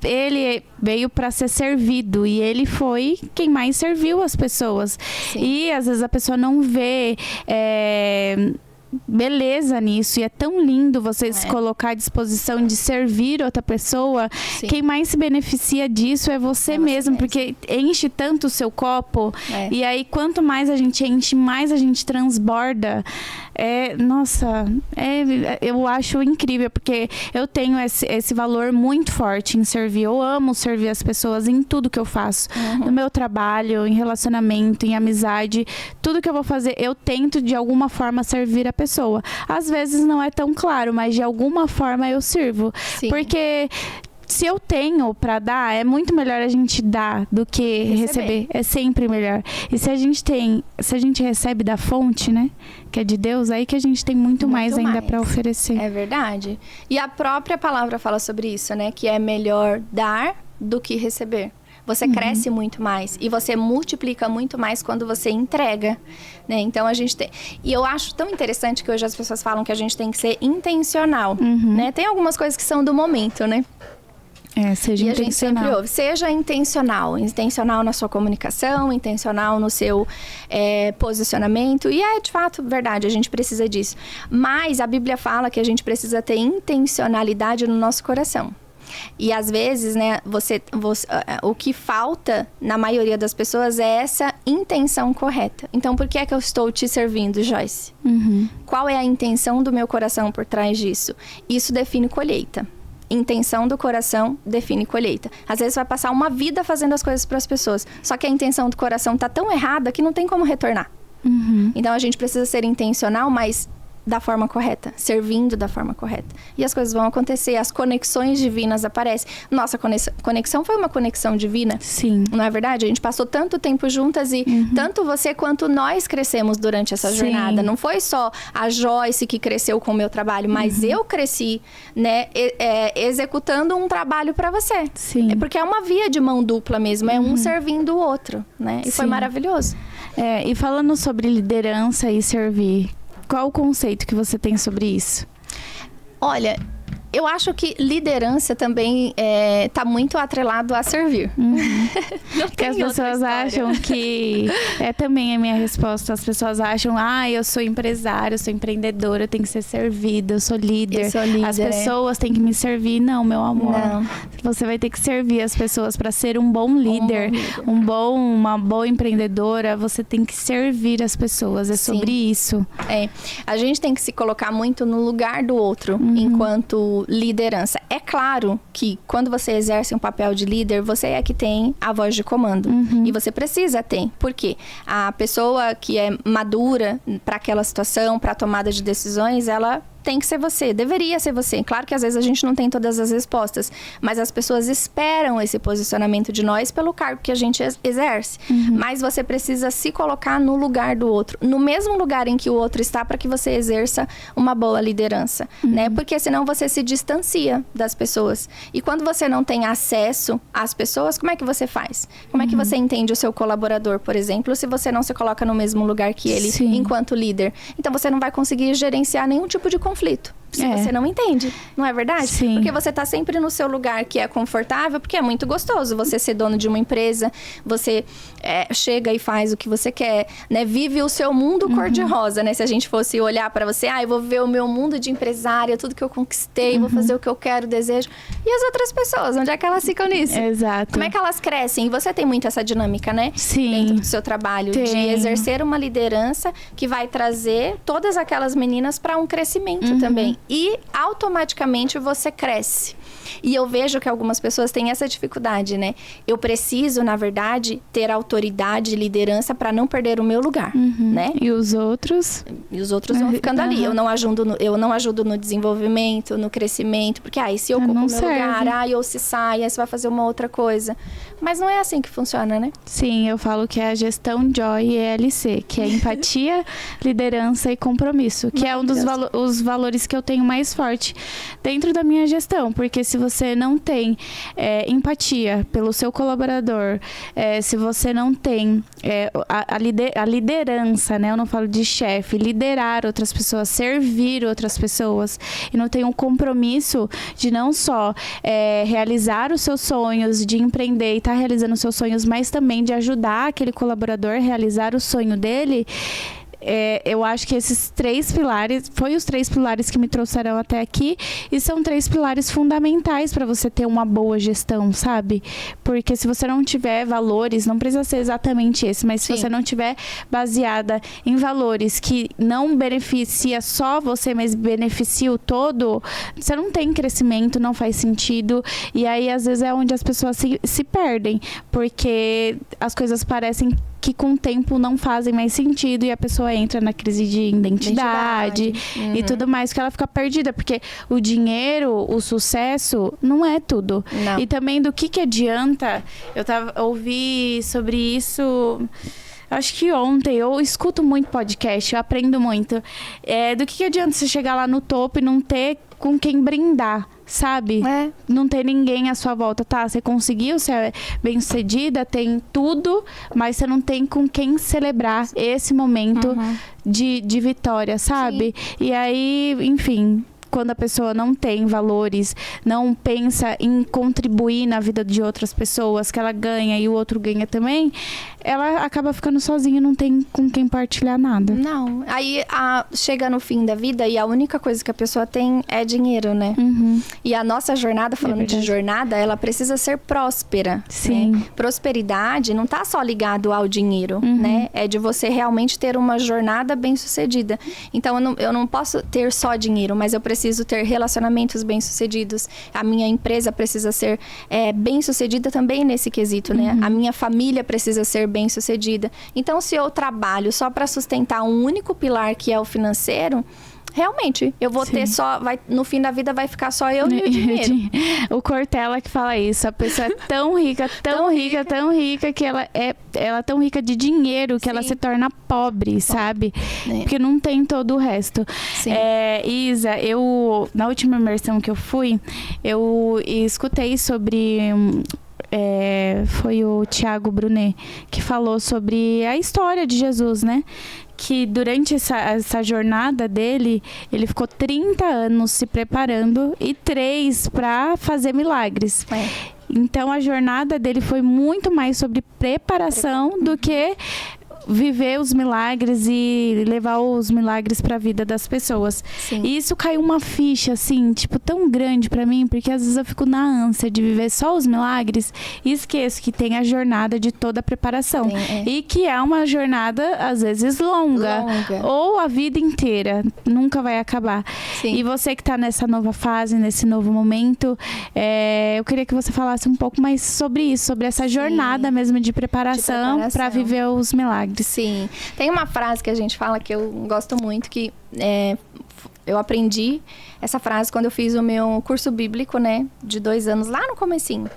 Ele veio para ser servido. E ele foi quem mais serviu as pessoas. Sim. E às vezes a pessoa não vê beleza nisso, e é tão lindo você se colocar à disposição de servir outra pessoa. Sim. Quem mais se beneficia disso é você mesmo, porque enche tanto o seu copo, e aí quanto mais a gente enche, mais a gente transborda. Eu acho incrível, porque eu tenho esse valor muito forte em servir. Eu amo servir as pessoas em tudo que eu faço, no meu trabalho, em relacionamento, em amizade, tudo que eu vou fazer, eu tento de alguma forma servir a pessoa. Às vezes não é tão claro, mas de alguma forma eu sirvo. Sim. Porque se eu tenho para dar, é muito melhor a gente dar do que receber. É sempre melhor. E se a gente recebe da fonte, né, que é de Deus, aí que a gente tem muito mais ainda para oferecer. É verdade. E a própria palavra fala sobre isso, né, que é melhor dar do que receber. Você cresce muito mais e você multiplica muito mais quando você entrega, né? Então a gente tem... E eu acho tão interessante que hoje as pessoas falam que a gente tem que ser intencional, né? Tem algumas coisas que são do momento, né? Seja intencional. E a gente sempre ouve, seja intencional. Intencional na sua comunicação, intencional no seu posicionamento. E de fato, verdade, a gente precisa disso. Mas a Bíblia fala que a gente precisa ter intencionalidade no nosso coração. E às vezes, né, o que falta na maioria das pessoas é essa intenção correta. Então, por que é que eu estou te servindo, Joyce? Qual é a intenção do meu coração por trás disso? Isso define colheita. Intenção do coração define colheita. Às vezes vai passar uma vida fazendo as coisas para as pessoas, só que a intenção do coração tá tão errada que não tem como retornar. Então a gente precisa ser intencional, mas da forma correta, servindo da forma correta. E as coisas vão acontecer, as conexões divinas aparecem. Nossa conexão foi uma conexão divina. Sim. Não é verdade? A gente passou tanto tempo juntas e tanto você quanto nós crescemos durante essa jornada. Não foi só a Joyce que cresceu com o meu trabalho, mas eu cresci, né, executando um trabalho para você. Sim. Porque é uma via de mão dupla mesmo, é um servindo o outro, né? E foi maravilhoso. E falando sobre liderança e servir, qual o conceito que você tem sobre isso? Olha, eu acho que liderança também tá muito atrelado a servir. Porque as pessoas acham que... também a minha resposta. As pessoas acham, eu sou empresária, eu sou empreendedora, eu tenho que ser servida, eu sou líder. As pessoas têm que me servir. Não, meu amor. Não. Você vai ter que servir as pessoas para ser um bom líder, uma boa empreendedora. Você tem que servir as pessoas. É sobre isso. A gente tem que se colocar muito no lugar do outro, enquanto liderança. É claro que quando você exerce um papel de líder, você é que tem a voz de comando. E você precisa ter. Por quê? A pessoa que é madura para aquela situação, para a tomada de decisões, ela tem que ser você, deveria ser você. Claro que às vezes a gente não tem todas as respostas, mas as pessoas esperam esse posicionamento de nós pelo cargo que a gente exerce. Mas você precisa se colocar no lugar do outro, no mesmo lugar em que o outro está, para que você exerça uma boa liderança, né? Porque senão você se distancia das pessoas. E quando você não tem acesso às pessoas, como é que você faz? Como é que você entende o seu colaborador, por exemplo, se você não se coloca no mesmo lugar que ele, enquanto líder? Então você não vai conseguir gerenciar nenhum tipo de conflito. Se você não entende, não é verdade? Sim. Porque você tá sempre no seu lugar que é confortável, porque é muito gostoso você ser dono de uma empresa, você chega e faz o que você quer, né? Vive o seu mundo cor-de-rosa, né? Se a gente fosse olhar para você, eu vou viver o meu mundo de empresária, tudo que eu conquistei, vou fazer o que eu quero, desejo. E as outras pessoas, onde é que elas ficam nisso? Exato. Como é que elas crescem? E você tem muito essa dinâmica, né? Sim. Dentro do seu trabalho, de exercer uma liderança que vai trazer todas aquelas meninas para um crescimento também. E automaticamente você cresce. E eu vejo que algumas pessoas têm essa dificuldade, né? Eu preciso, na verdade, ter autoridade e liderança para não perder o meu lugar, né? E os outros? E os outros vão ficando ali. Eu não ajudo no desenvolvimento, no crescimento, porque e se eu ocupo o meu lugar, ou se sai, aí você vai fazer uma outra coisa. Mas não é assim que funciona, né? Sim, eu falo que é a gestão Joy ELC, que é empatia, liderança e compromisso, que é um dos os valores que eu tenho mais forte dentro da minha gestão, porque se você não tem empatia pelo seu colaborador, se você não tem a liderança, né? Eu não falo de chefe, liderar outras pessoas, servir outras pessoas, e não tem um compromisso de não só realizar os seus sonhos, de empreender e estar realizando os seus sonhos, mas também de ajudar aquele colaborador a realizar o sonho dele. Eu acho que esses 3 pilares, foi os 3 pilares que me trouxeram até aqui, e são 3 pilares fundamentais para você ter uma boa gestão, sabe? Porque se você não tiver valores, não precisa ser exatamente esse, mas se você não tiver baseada em valores que não beneficia só você, mas beneficia o todo, você não tem crescimento, não faz sentido, e aí às vezes é onde as pessoas se perdem, porque as coisas parecem que com o tempo não fazem mais sentido e a pessoa entra na crise de identidade. E tudo mais, que ela fica perdida, porque o dinheiro, o sucesso não é tudo. Não. E também do que adianta, ouvi sobre isso, acho que ontem, eu escuto muito podcast, eu aprendo muito, do que adianta você chegar lá no topo e não ter com quem brindar, sabe? Não ter ninguém à sua volta, tá? Você conseguiu ser bem-sucedida, tem tudo, mas você não tem com quem celebrar esse momento de vitória, sabe? E aí, enfim, quando a pessoa não tem valores, não pensa em contribuir na vida de outras pessoas, que ela ganha e o outro ganha também, ela acaba ficando sozinha, não tem com quem partilhar nada. Não. Aí chega no fim da vida e a única coisa que a pessoa tem é dinheiro, né? E a nossa jornada, falando de jornada, ela precisa ser próspera. Sim. Né? Prosperidade não tá só ligado ao dinheiro, né? É de você realmente ter uma jornada bem-sucedida. Então, eu não posso ter só dinheiro, mas eu preciso ter relacionamentos bem-sucedidos. A minha empresa precisa ser bem-sucedida também nesse quesito, né? A minha família precisa ser bem-sucedida. Então, se eu trabalho só para sustentar um único pilar, que é o financeiro, realmente, eu vou ter no fim da vida vai ficar só eu e o dinheiro. O Cortella que fala isso, a pessoa é tão rica, tão rica, que ela é tão rica de dinheiro que ela se torna pobre, sabe? Porque não tem todo o resto. Isa, na última imersão que eu fui, eu escutei sobre... foi o Thiago Brunet que falou sobre a história de Jesus, né? Que durante essa jornada dele, ele ficou 30 anos se preparando e 3 para fazer milagres. Então, a jornada dele foi muito mais sobre preparação do que viver os milagres e levar os milagres para a vida das pessoas. E isso caiu uma ficha, assim, tipo, tão grande para mim, porque às vezes eu fico na ânsia de viver só os milagres e esqueço que tem a jornada de toda a preparação. E que é uma jornada, às vezes, longa. Ou a vida inteira. Nunca vai acabar. E você que tá nessa nova fase, nesse novo momento, eu queria que você falasse um pouco mais sobre isso, sobre essa jornada mesmo de preparação para viver os milagres. Sim. Tem uma frase que a gente fala que eu gosto muito, que Eu aprendi essa frase quando eu fiz o meu curso bíblico, né? De 2 anos, lá no comecinho.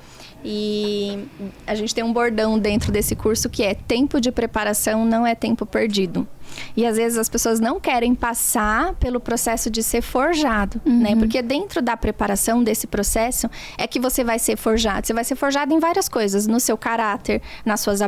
E a gente tem um bordão dentro desse curso que é: tempo de preparação não é tempo perdido. E às vezes as pessoas não querem passar pelo processo de ser forjado, né? Porque dentro da preparação desse processo é que você vai ser forjado. Você vai ser forjado em várias coisas: no seu caráter, nas suas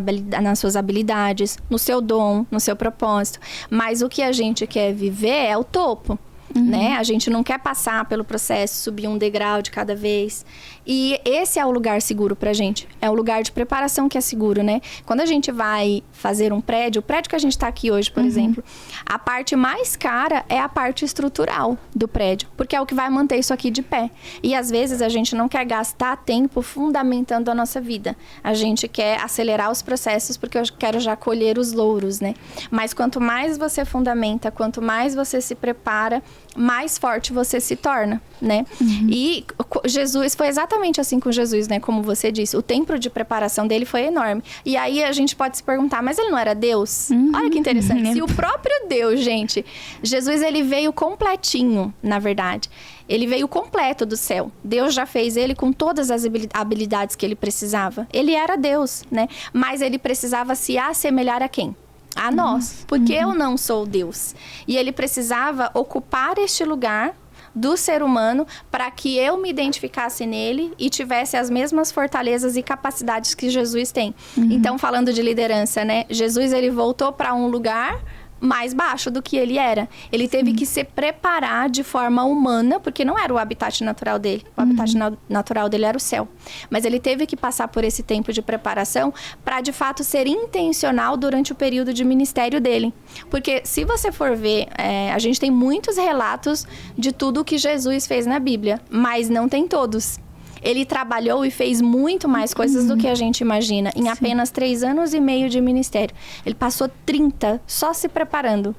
habilidades, no seu dom, no seu propósito. Mas o que a gente quer viver é o topo. Né? A gente não quer passar pelo processo, subir um degrau de cada vez. E esse é o lugar seguro pra gente. É o lugar de preparação que é seguro, né? Quando a gente vai fazer um prédio, o prédio que a gente tá aqui hoje, por exemplo, a parte mais cara é a parte estrutural do prédio, porque é o que vai manter isso aqui de pé. E às vezes a gente não quer gastar tempo fundamentando a nossa vida. A gente quer acelerar os processos porque eu quero já colher os louros, né? Mas quanto mais você fundamenta, quanto mais você se prepara, mais forte você se torna, né? E Jesus, foi exatamente assim com Jesus, né? Como você disse, o tempo de preparação dele foi enorme. E aí a gente pode se perguntar, mas ele não era Deus? Olha que interessante. Se o próprio Deus, gente, Jesus, ele veio completinho, na verdade. Ele veio completo do céu. Deus já fez ele com todas as habilidades que ele precisava. Ele era Deus, né? Mas ele precisava se assemelhar a quem? A nós, porque eu não sou Deus. E ele precisava ocupar este lugar do ser humano para que eu me identificasse nele e tivesse as mesmas fortalezas e capacidades que Jesus tem. Então, falando de liderança, né? Jesus, ele voltou para um lugar mais baixo do que ele era. Ele teve que se preparar de forma humana, porque não era o habitat natural dele. O habitat natural dele era o céu. Mas ele teve que passar por esse tempo de preparação para, de fato, ser intencional durante o período de ministério dele. Porque, se você for ver, a gente tem muitos relatos de tudo que Jesus fez na Bíblia, mas não tem todos. Ele trabalhou e fez muito mais coisas do que a gente imagina. Em apenas 3 anos e meio de ministério. Ele passou 30 só se preparando,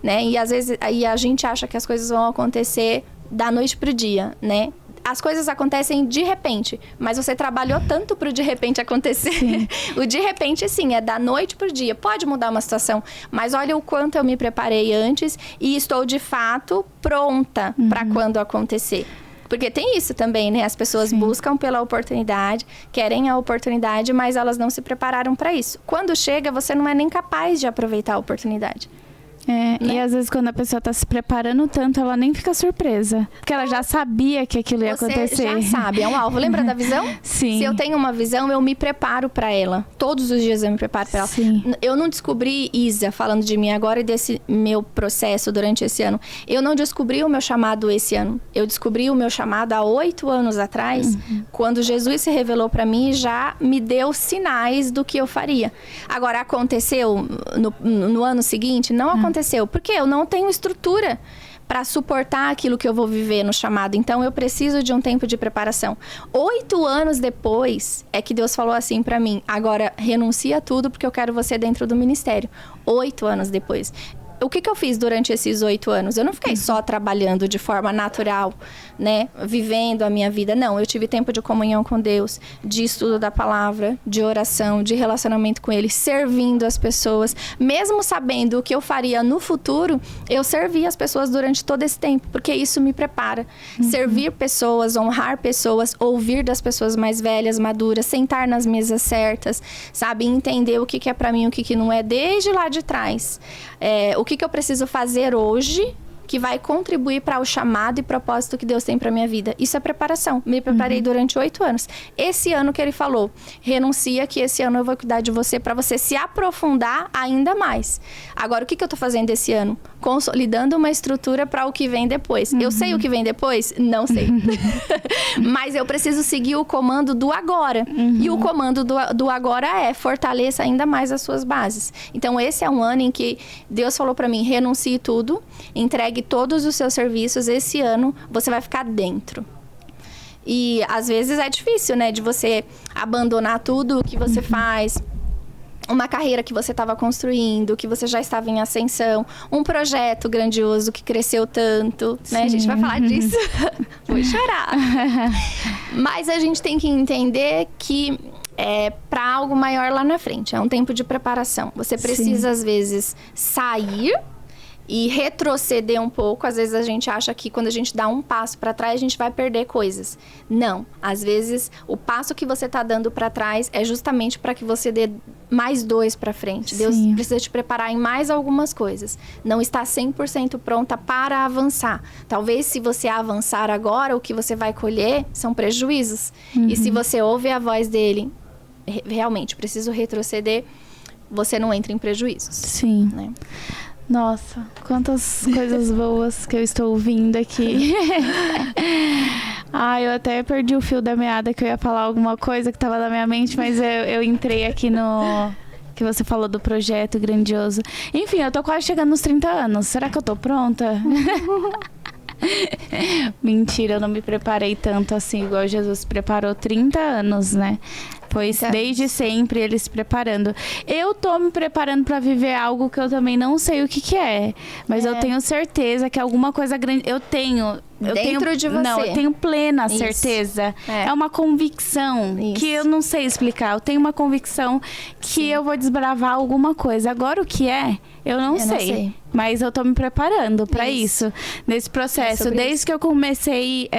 né? E às vezes aí a gente acha que as coisas vão acontecer da noite pro dia, né? As coisas acontecem de repente, mas você trabalhou tanto pro de repente acontecer. O de repente, sim, é da noite pro dia. Pode mudar uma situação, mas olha o quanto eu me preparei antes e estou, de fato, pronta para quando acontecer. Porque tem isso também, né? As pessoas buscam pela oportunidade, querem a oportunidade, mas elas não se prepararam para isso. Quando chega, você não é nem capaz de aproveitar a oportunidade. Né? E às vezes quando a pessoa tá se preparando tanto, ela nem fica surpresa. Porque ela já sabia que aquilo ia acontecer. Você já sabe, é um alvo. Lembra da visão? Sim. Se eu tenho uma visão, eu me preparo para ela. Todos os dias eu me preparo para ela. Sim. Eu não descobri, Isa, falando de mim agora e desse meu processo durante esse ano. Eu não descobri o meu chamado esse ano. Eu descobri o meu chamado há 8 anos atrás, quando Jesus se revelou para mim e já me deu sinais do que eu faria. Agora, aconteceu no ano seguinte? Não aconteceu. Porque eu não tenho estrutura para suportar aquilo que eu vou viver no chamado. Então, eu preciso de um tempo de preparação. 8 anos depois, é que Deus falou assim para mim: agora, renuncia tudo porque eu quero você dentro do ministério. 8 anos depois. O que eu fiz durante esses 8 anos? Eu não fiquei só trabalhando de forma natural, né? Vivendo a minha vida. Não, eu tive tempo de comunhão com Deus, de estudo da palavra, de oração, de relacionamento com Ele, servindo as pessoas. Mesmo sabendo o que eu faria no futuro, eu servi as pessoas durante todo esse tempo, porque isso me prepara. Servir pessoas, honrar pessoas, ouvir das pessoas mais velhas, maduras, sentar nas mesas certas, sabe? Entender o que é pra mim, o que não é, desde lá de trás. O que eu preciso fazer hoje que vai contribuir para o chamado e propósito que Deus tem para minha vida. Isso é preparação. Me preparei durante 8 anos. Esse ano que ele falou, renuncia que esse ano eu vou cuidar de você para você se aprofundar ainda mais. Agora, o que eu tô fazendo esse ano? Consolidando uma estrutura para o que vem depois. Eu sei o que vem depois? Não sei. Mas eu preciso seguir o comando do agora. E o comando do agora é: fortaleça ainda mais as suas bases. Então, esse é um ano em que Deus falou para mim: renuncie tudo, entregue todos os seus serviços. Esse ano você vai ficar dentro. E às vezes é difícil, né? De você abandonar tudo o que você faz, uma carreira que você estava construindo, que você já estava em ascensão, um projeto grandioso que cresceu tanto, né? A gente vai falar disso. Vou chorar. Mas a gente tem que entender que é para algo maior lá na frente. É um tempo de preparação. Você precisa, às vezes, sair e retroceder um pouco. Às vezes a gente acha que quando a gente dá um passo para trás, a gente vai perder coisas. Não. Às vezes, o passo que você tá dando para trás é justamente para que você dê mais 2 para frente. Deus precisa te preparar em mais algumas coisas. Não está 100% pronta para avançar. Talvez se você avançar agora, o que você vai colher são prejuízos. E se você ouve a voz dele, realmente, preciso retroceder, você não entra em prejuízos. Sim. Né? Nossa, quantas coisas boas que eu estou ouvindo aqui. Eu até perdi o fio da meada, que eu ia falar alguma coisa que estava na minha mente, mas eu entrei aqui no... que você falou do projeto grandioso. Enfim, eu tô quase chegando nos 30 anos. Será que eu tô pronta? Mentira, eu não me preparei tanto assim, igual Jesus preparou 30 anos, né? Pois desde sempre ele se preparando. Eu tô me preparando pra viver algo que eu também não sei o que é. Mas eu tenho certeza que alguma coisa grande... Eu tenho de você. Não, eu tenho plena certeza. É uma convicção que eu não sei explicar. Eu tenho uma convicção que eu vou desbravar alguma coisa. Agora o que é, eu não sei. Mas eu tô me preparando pra isso. Nesse processo. Desde que eu comecei...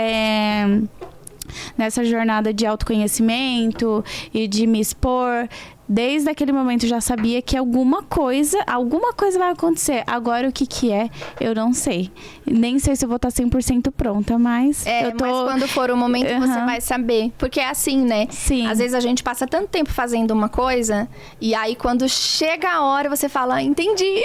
nessa jornada de autoconhecimento e de me expor, desde aquele momento eu já sabia que alguma coisa vai acontecer. Agora o que é, eu não sei. Nem sei se eu vou estar 100% pronta, mas eu tô... mas quando for o momento você vai saber. Porque é assim, né? Sim. Às vezes a gente passa tanto tempo fazendo uma coisa e aí quando chega a hora você fala, entendi.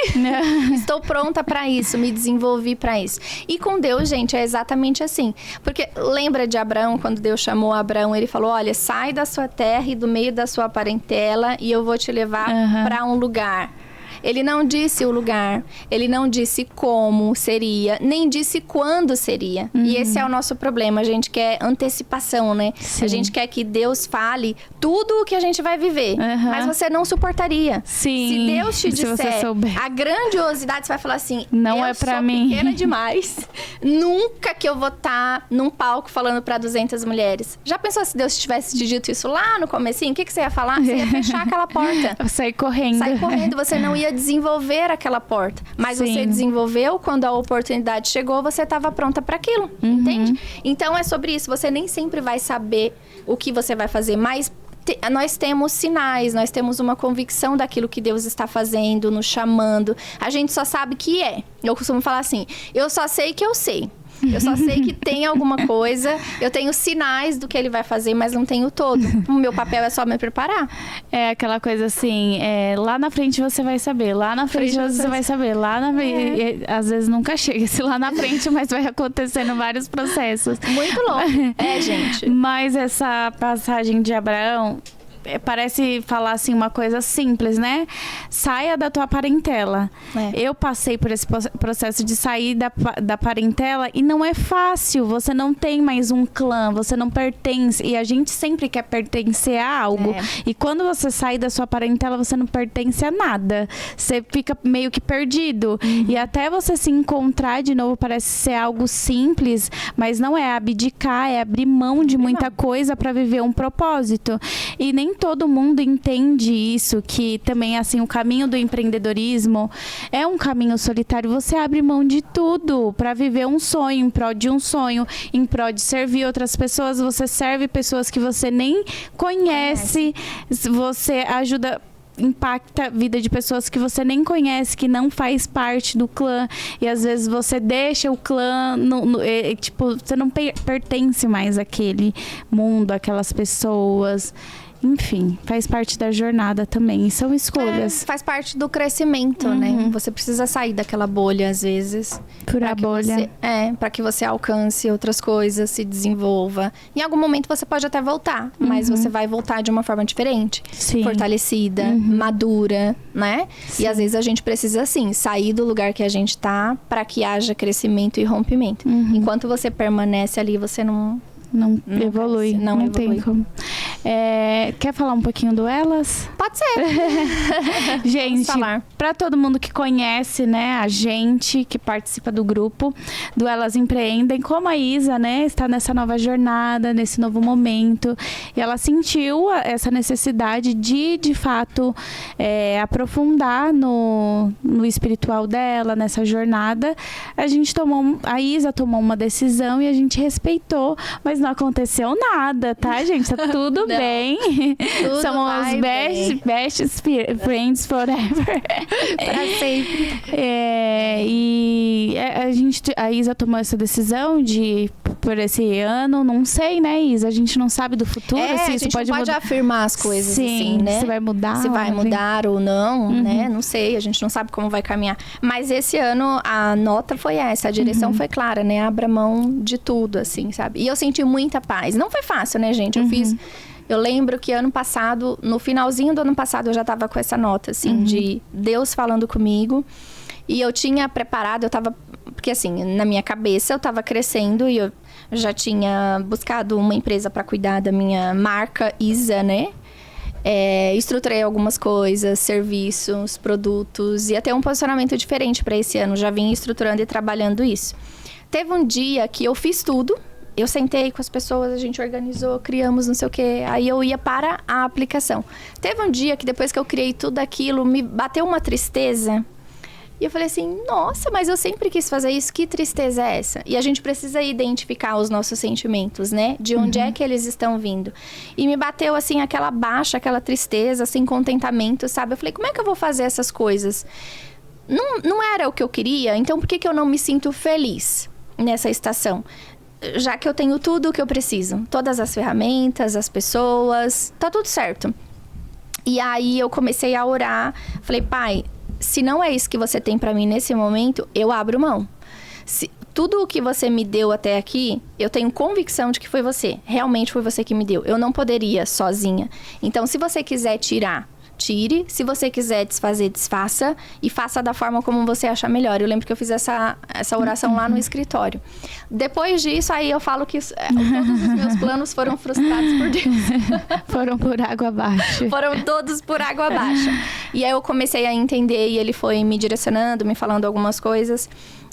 Estou pronta pra isso, me desenvolvi pra isso. E com Deus, gente, é exatamente assim. Porque lembra de Abraão, quando Deus chamou Abraão, ele falou, olha, sai da sua terra e do meio da sua parentela e eu vou te levar para um lugar. Ele não disse o lugar, ele não disse como seria, nem disse quando seria. E esse é o nosso problema, a gente quer antecipação, né? Sim. A gente quer que Deus fale tudo o que a gente vai viver, mas você não suportaria. Sim. Se Deus te disser você souber a grandiosidade, você vai falar assim, não é pra mim. Eu sou pequena demais, nunca que eu vou estar num palco falando para 200 mulheres. Já pensou se Deus tivesse te dito isso lá no comecinho? O que você ia falar? Você ia fechar aquela porta. Sair correndo. Sair correndo, você não ia desenvolver aquela porta. Mas você desenvolveu, quando a oportunidade chegou, você estava pronta para aquilo, entende? Então é sobre isso, você nem sempre vai saber o que você vai fazer, mas nós temos sinais, nós temos uma convicção daquilo que Deus está fazendo, nos chamando. A gente só sabe que é. Eu costumo falar assim, eu só sei que eu sei. Eu só sei que tem alguma coisa, eu tenho sinais do que ele vai fazer, mas não tenho todo. O meu papel é só me preparar. É aquela coisa assim, lá na frente você vai saber, lá na frente você vai saber, lá na frente... Às vezes nunca chega esse lá na frente, mas vai acontecendo vários processos. Muito louco. Gente. Mas essa passagem de Abraão... Parece falar assim uma coisa simples, né? Saia da tua parentela. Eu passei por esse processo de sair da parentela e não é fácil. Você não tem mais um clã, você não pertence. E a gente sempre quer pertencer a algo. E quando você sai da sua parentela, você não pertence a nada. Você fica meio que perdido. E até você se encontrar de novo parece ser algo simples, mas não é abdicar, é abrir mão de muita coisa para viver um propósito. E nem todo mundo entende isso, que também, assim, o caminho do empreendedorismo é um caminho solitário. Você abre mão de tudo para viver um sonho, em prol de um sonho, em prol de servir outras pessoas. Você serve pessoas que você nem conhece, você ajuda... impacta a vida de pessoas que você nem conhece, que não faz parte do clã, e às vezes você deixa o clã tipo, você não pertence mais àquele mundo, àquelas pessoas. Enfim, faz parte da jornada também. E são escolhas. Faz parte do crescimento, né? Você precisa sair daquela bolha, às vezes. Furar a bolha. Para que você alcance outras coisas, se desenvolva. Em algum momento você pode até voltar, mas você vai voltar de uma forma diferente. Sim. Fortalecida, madura, né? Sim. E às vezes a gente precisa, assim, sair do lugar que a gente tá para que haja crescimento e rompimento. Enquanto você permanece ali, você não evolui. Não evolui. Tem como. Quer falar um pouquinho do Elas? Pode ser. Gente, para todo mundo que conhece, né, a gente que participa do grupo do Elas Empreendem, como a Isa, né, está nessa nova jornada, nesse novo momento, e ela sentiu essa necessidade de fato, aprofundar no espiritual dela, nessa jornada. A Isa tomou uma decisão e a gente respeitou, mas não aconteceu nada, tá, gente? Tá tudo bem. Somos best friends forever. Pra sempre. E a Isa tomou essa decisão por esse ano, não sei, né, Isa? A gente não sabe do futuro, se isso pode mudar. A gente não pode afirmar as coisas assim, né? Se vai mudar. Se vai mudar ou não, né? Não sei, a gente não sabe como vai caminhar. Mas esse ano a nota foi essa, a direção foi clara, né? Abra mão de tudo, assim, sabe? E eu senti muita paz. Não foi fácil, né, gente? Eu lembro que ano passado, no finalzinho do ano passado, eu já tava com essa nota, assim, de Deus falando comigo. E eu tinha preparado, porque assim, na minha cabeça eu tava crescendo e eu já tinha buscado uma empresa para cuidar da minha marca Isa, né? Estruturei algumas coisas, serviços, produtos, ia ter um posicionamento diferente para esse ano. Já vim estruturando e trabalhando isso. Teve um dia que eu fiz tudo. Eu sentei com as pessoas, a gente organizou, criamos não sei o quê. Aí eu ia para a aplicação. Teve um dia que depois que eu criei tudo aquilo, me bateu uma tristeza. E eu falei assim, nossa, mas eu sempre quis fazer isso, que tristeza é essa? E a gente precisa identificar os nossos sentimentos, né? De onde é que eles estão vindo. E me bateu, assim, aquela baixa, aquela tristeza, assim, contentamento, sabe? Eu falei, como é que eu vou fazer essas coisas? Não era o que eu queria, então por que eu não me sinto feliz nessa estação? Já que eu tenho tudo o que eu preciso. Todas as ferramentas, as pessoas, tá tudo certo. E aí eu comecei a orar, falei, pai, se não é isso que você tem pra mim nesse momento, eu abro mão. Tudo o que você me deu até aqui, eu tenho convicção de que foi você. Realmente foi você que me deu. Eu não poderia sozinha. Então, se você quiser tirar, tire. Se você quiser desfazer, desfaça. E faça da forma como você achar melhor. Eu lembro que eu fiz essa oração lá no escritório. Depois disso, aí eu falo que todos os meus planos foram frustrados por Deus. Foram por água abaixo. Foram todos por água abaixo. E aí eu comecei a entender e ele foi me direcionando, me falando algumas coisas.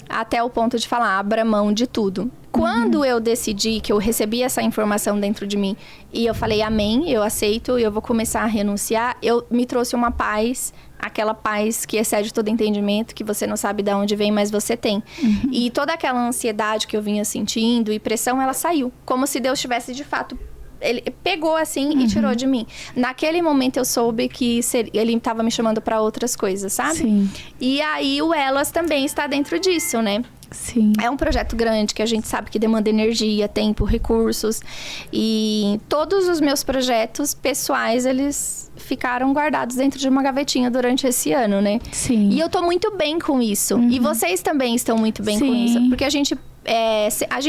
Até o ponto de falar, abra mão de tudo. Quando eu decidi que eu recebi essa informação dentro de mim e eu falei, amém, eu aceito, eu vou começar a renunciar, me trouxe uma paz, aquela paz que excede todo entendimento, que você não sabe de onde vem, mas você tem. E toda aquela ansiedade que eu vinha sentindo e pressão, ela saiu. Como se Deus tivesse, de fato, ele pegou assim e tirou de mim. Naquele momento eu soube que ele estava me chamando para outras coisas, sabe? Sim. E aí o Elas também está dentro disso, né? Sim. É um projeto grande que a gente sabe que demanda energia, tempo, recursos. E todos os meus projetos pessoais, eles ficaram guardados dentro de uma gavetinha durante esse ano, né? Sim. E eu tô muito bem com isso. E vocês também estão muito bem com isso. Porque a gente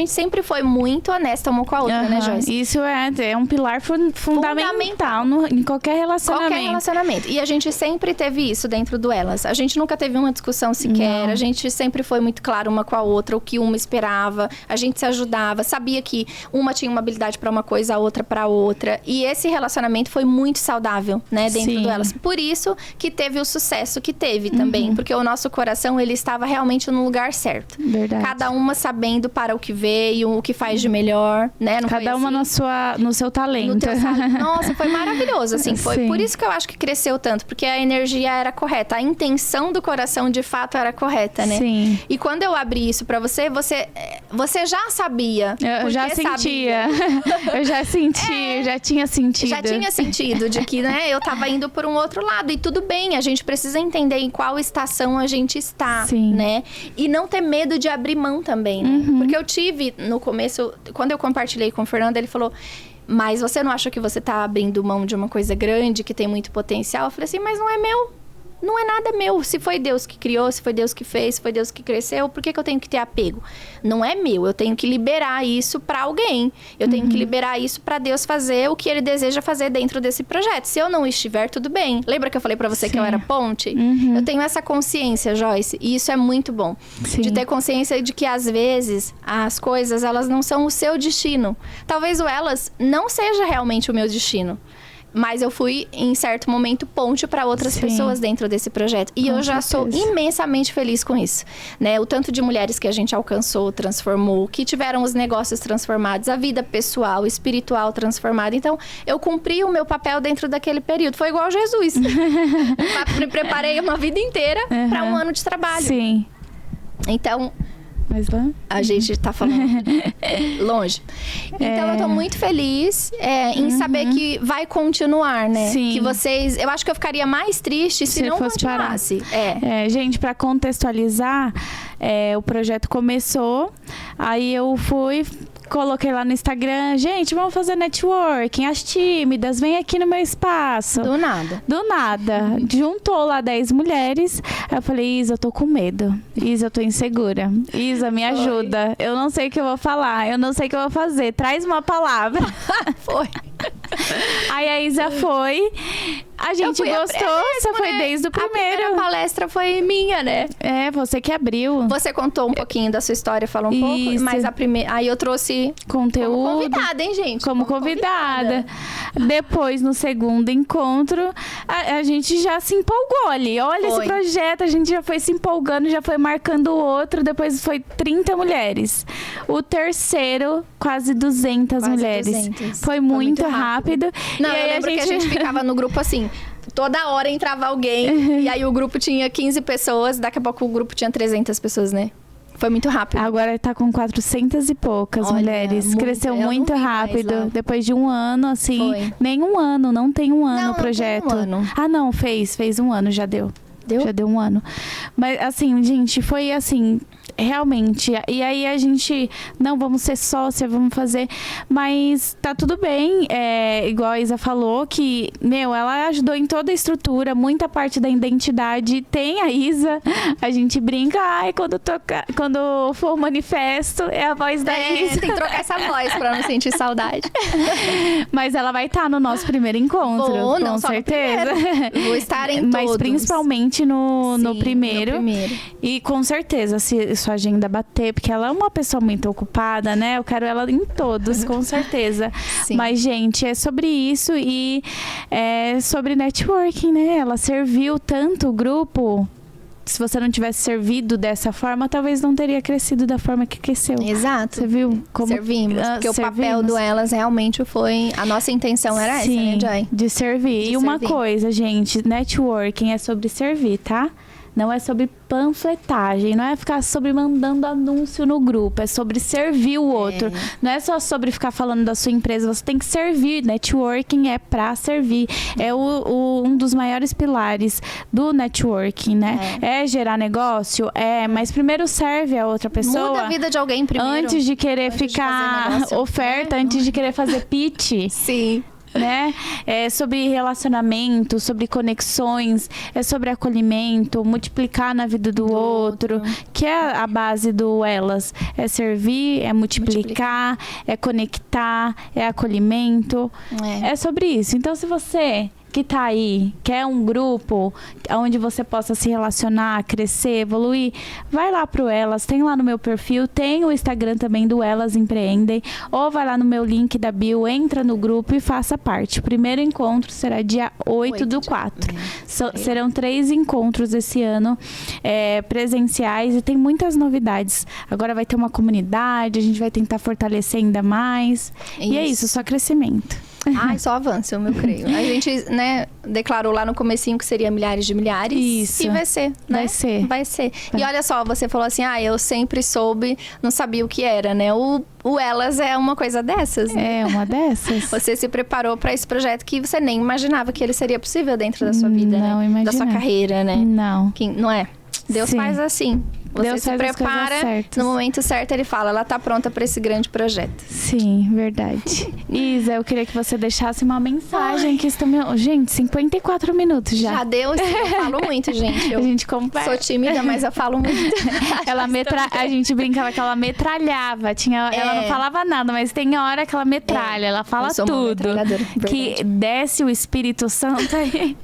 sempre foi muito honesta uma com a outra, né, Joyce? Isso é um pilar fundamental em qualquer relacionamento. Qualquer relacionamento. E a gente sempre teve isso dentro do Elas. A gente nunca teve uma discussão sequer. Não. A gente sempre foi muito claro uma com a outra, o que uma esperava. A gente se ajudava. Sabia que uma tinha uma habilidade para uma coisa, a outra para outra. E esse relacionamento foi muito saudável, né, dentro do Elas. Por isso que teve o sucesso que teve também. Porque o nosso coração, ele estava realmente no lugar certo. Verdade. Cada uma sabendo para o que veio, o que faz de melhor, né? Não Cada uma assim? no seu talento. No teu Nossa, foi maravilhoso, assim. Foi por isso que eu acho que cresceu tanto, porque a energia era correta, a intenção do coração de fato era correta, né? Sim. E quando eu abri isso pra você já sabia. Eu já sentia. Eu já senti, já tinha sentido. Já tinha sentido de que, né, eu tava indo por um outro lado. E tudo bem, a gente precisa entender em qual estação a gente está, né? E não ter medo de abrir mão também, né? Porque eu tive, no começo, quando eu compartilhei com o Fernando, ele falou, mas você não acha que você tá abrindo mão de uma coisa grande, que tem muito potencial? Eu falei assim, mas não é meu. Não é nada meu. Se foi Deus que criou, se foi Deus que fez, se foi Deus que cresceu, por que eu tenho que ter apego? Não é meu. Eu tenho que liberar isso para alguém. Eu tenho que liberar isso para Deus fazer o que Ele deseja fazer dentro desse projeto. Se eu não estiver, tudo bem. Lembra que eu falei para você que eu era ponte? Eu tenho essa consciência, Joyce, e isso é muito bom. Sim. De ter consciência de que, às vezes, as coisas, elas não são o seu destino. Talvez o Elas não seja realmente o meu destino. Mas eu fui, em certo momento, ponte para outras pessoas dentro desse projeto. E eu já sou imensamente feliz com isso, né? O tanto de mulheres que a gente alcançou, transformou, que tiveram os negócios transformados, a vida pessoal, espiritual transformada. Então, eu cumpri o meu papel dentro daquele período. Foi igual Jesus. Me preparei uma vida inteira para um ano de trabalho. Sim. Então... Mas lá? A gente tá falando longe. Então, eu tô muito feliz em saber que vai continuar, né? Sim. Que vocês... Eu acho que eu ficaria mais triste se não continuasse. Gente, pra contextualizar, o projeto começou, aí eu coloquei lá no Instagram, gente, vamos fazer networking, as tímidas, vem aqui no meu espaço. Do nada. Do nada. Juntou lá 10 mulheres. Aí eu falei, Isa, eu tô com medo. Isa, eu tô insegura. Isa, me ajuda. Eu não sei o que eu vou falar. Eu não sei o que eu vou fazer. Traz uma palavra. Foi. Aí a Isa foi. A gente gostou. Você foi desde o primeiro. A primeira palestra foi minha, né? Você que abriu. Você contou um pouquinho da sua história, falou um pouco. Mas aí eu trouxe conteúdo. Como convidada, hein, gente? Como convidada. Depois, no segundo encontro, a gente já se empolgou ali. Olha esse projeto, a gente já foi se empolgando, já foi marcando o outro. Depois foi 30 mulheres. O terceiro, quase 200 mulheres. 200. Foi muito rápido. Não, e aí eu lembro que a gente ficava no grupo assim... Toda hora entrava alguém, e aí o grupo tinha 15 pessoas, daqui a pouco o grupo tinha 300 pessoas, né? Foi muito rápido. Agora tá com 400 e poucas mulheres. Cresceu muito rápido. Depois de um ano, assim... Nem um ano, não tem um ano o projeto. Não tem um ano. Ah, não, fez um ano, já deu. Já deu um ano. Mas, assim, gente, foi assim... Realmente. E aí a gente... Não, vamos ser sócia, vamos fazer... Mas tá tudo bem. Igual a Isa falou, que... ela ajudou em toda a estrutura. Muita parte da identidade tem a Isa. A gente brinca. Quando for o manifesto, é a voz da Isa. Tem que trocar essa voz pra não sentir saudade. Mas ela vai estar no nosso primeiro encontro. Com certeza. Vou estar em todos. Mas principalmente no primeiro. E com certeza, se sua agenda bater, porque ela é uma pessoa muito ocupada, né? Eu quero ela em todos, com certeza. Sim. Mas, gente, é sobre isso e é sobre networking, né? Ela serviu tanto o grupo. Se você não tivesse servido dessa forma, talvez não teria crescido da forma que cresceu. Exato. Você viu como servimos? Porque o papel do Elas realmente foi... A nossa intenção era essa, né, Joy? De servir. E uma coisa, gente, networking é sobre servir, tá? Não é sobre panfletagem, não é ficar sobre mandando anúncio no grupo, é sobre servir o outro. Não é só sobre ficar falando da sua empresa, você tem que servir. Networking é pra servir. É um dos maiores pilares do networking, né? É gerar negócio? Mas primeiro serve a outra pessoa. Muda a vida de alguém primeiro. Antes de querer ficar oferta, antes de querer fazer pitch. Sim. Né? É sobre relacionamento, sobre conexões, é sobre acolhimento, multiplicar na vida do outro, que é a base do Elas. É servir, é multiplicar, é conectar, é acolhimento. É sobre isso. Então, se você que tá aí, quer um grupo onde você possa se relacionar, crescer, evoluir, vai lá pro Elas, tem lá no meu perfil, tem o Instagram também do Elas Empreendem, ou vai lá no meu link da bio, entra no grupo e faça parte. O primeiro encontro será dia 8/4. Serão 3 encontros esse ano, presenciais, e tem muitas novidades. Agora vai ter uma comunidade, a gente vai tentar fortalecer ainda mais. E é isso, só crescimento. Só avanço, eu creio. A gente, né, declarou lá no comecinho que seria milhares de milhares. Isso. E vai ser, né? Vai ser. E olha só, você falou assim, eu sempre soube, não sabia o que era, né? O Elas é uma coisa dessas, né? É uma dessas. Você se preparou para esse projeto que você nem imaginava que ele seria possível dentro da sua vida, não, né? Imagina. Da sua carreira, né? Não. Não é? Deus faz assim. Você Deus se faz as coisas prepara, certas. no momento certo ele fala, ela tá pronta para esse grande projeto. Sim, verdade. Isa, eu queria que você deixasse uma mensagem que estamos... Gente, 54 minutos já. Já deu, sim, eu falo muito, gente. A gente conversa. Sou tímida, mas eu falo muito. A gente brincava que ela metralhava. Ela não falava nada, mas tem hora que ela metralha, ela fala eu sou uma tudo. metralhadora, Que verdade. desce o Espírito Santo aí.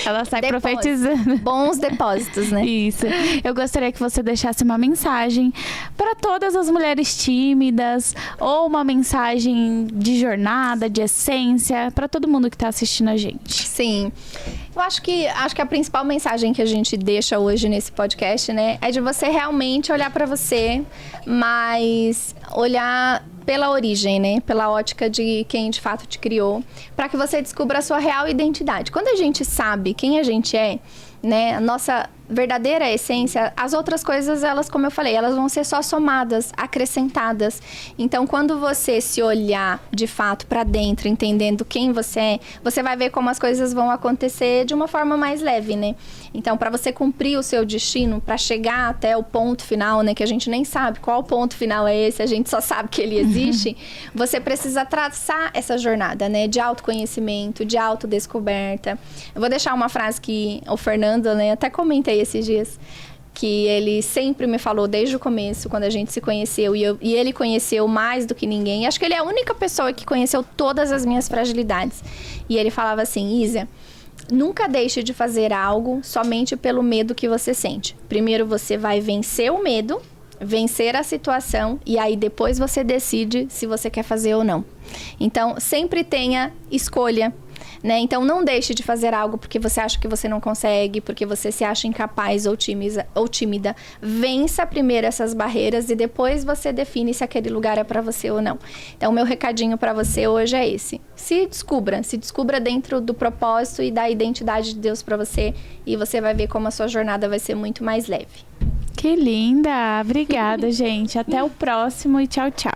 Ela sai profetizando. Bons depósitos, né? Isso. Eu gostaria que você deixasse uma mensagem para todas as mulheres tímidas, ou uma mensagem de jornada, de essência, para todo mundo que está assistindo a gente. Sim. Eu acho que a principal mensagem que a gente deixa hoje nesse podcast, né, é de você realmente olhar para você, mas olhar pela origem, né, pela ótica de quem de fato te criou, para que você descubra a sua real identidade. Quando a gente sabe quem a gente é, né, a nossa verdadeira essência, as outras coisas, elas, como eu falei, elas vão ser só somadas, acrescentadas. Então, quando você se olhar de fato para dentro, entendendo quem você é, você vai ver como as coisas vão acontecer de uma forma mais leve, né? Então, para você cumprir o seu destino, para chegar até o ponto final, né, que a gente nem sabe qual ponto final é esse, a gente só sabe que ele existe, você precisa traçar essa jornada, né, de autoconhecimento, de autodescoberta. Eu vou deixar uma frase que o Fernando, né, até comentei esses dias, que ele sempre me falou desde o começo, quando a gente se conheceu, e ele conheceu mais do que ninguém. Acho que ele é a única pessoa que conheceu todas as minhas fragilidades. E ele falava assim: Isa, nunca deixe de fazer algo somente pelo medo que você sente. Primeiro você vai vencer o medo, vencer a situação, e aí depois você decide se você quer fazer ou não. Então, sempre tenha escolha, né? Então, não deixe de fazer algo porque você acha que você não consegue, porque você se acha incapaz ou tímida. Vença primeiro essas barreiras e depois você define se aquele lugar é para você ou não. Então, o meu recadinho para você hoje é esse. Se descubra dentro do propósito e da identidade de Deus para você, e você vai ver como a sua jornada vai ser muito mais leve. Que linda! Obrigada, gente. Até o próximo e tchau, tchau.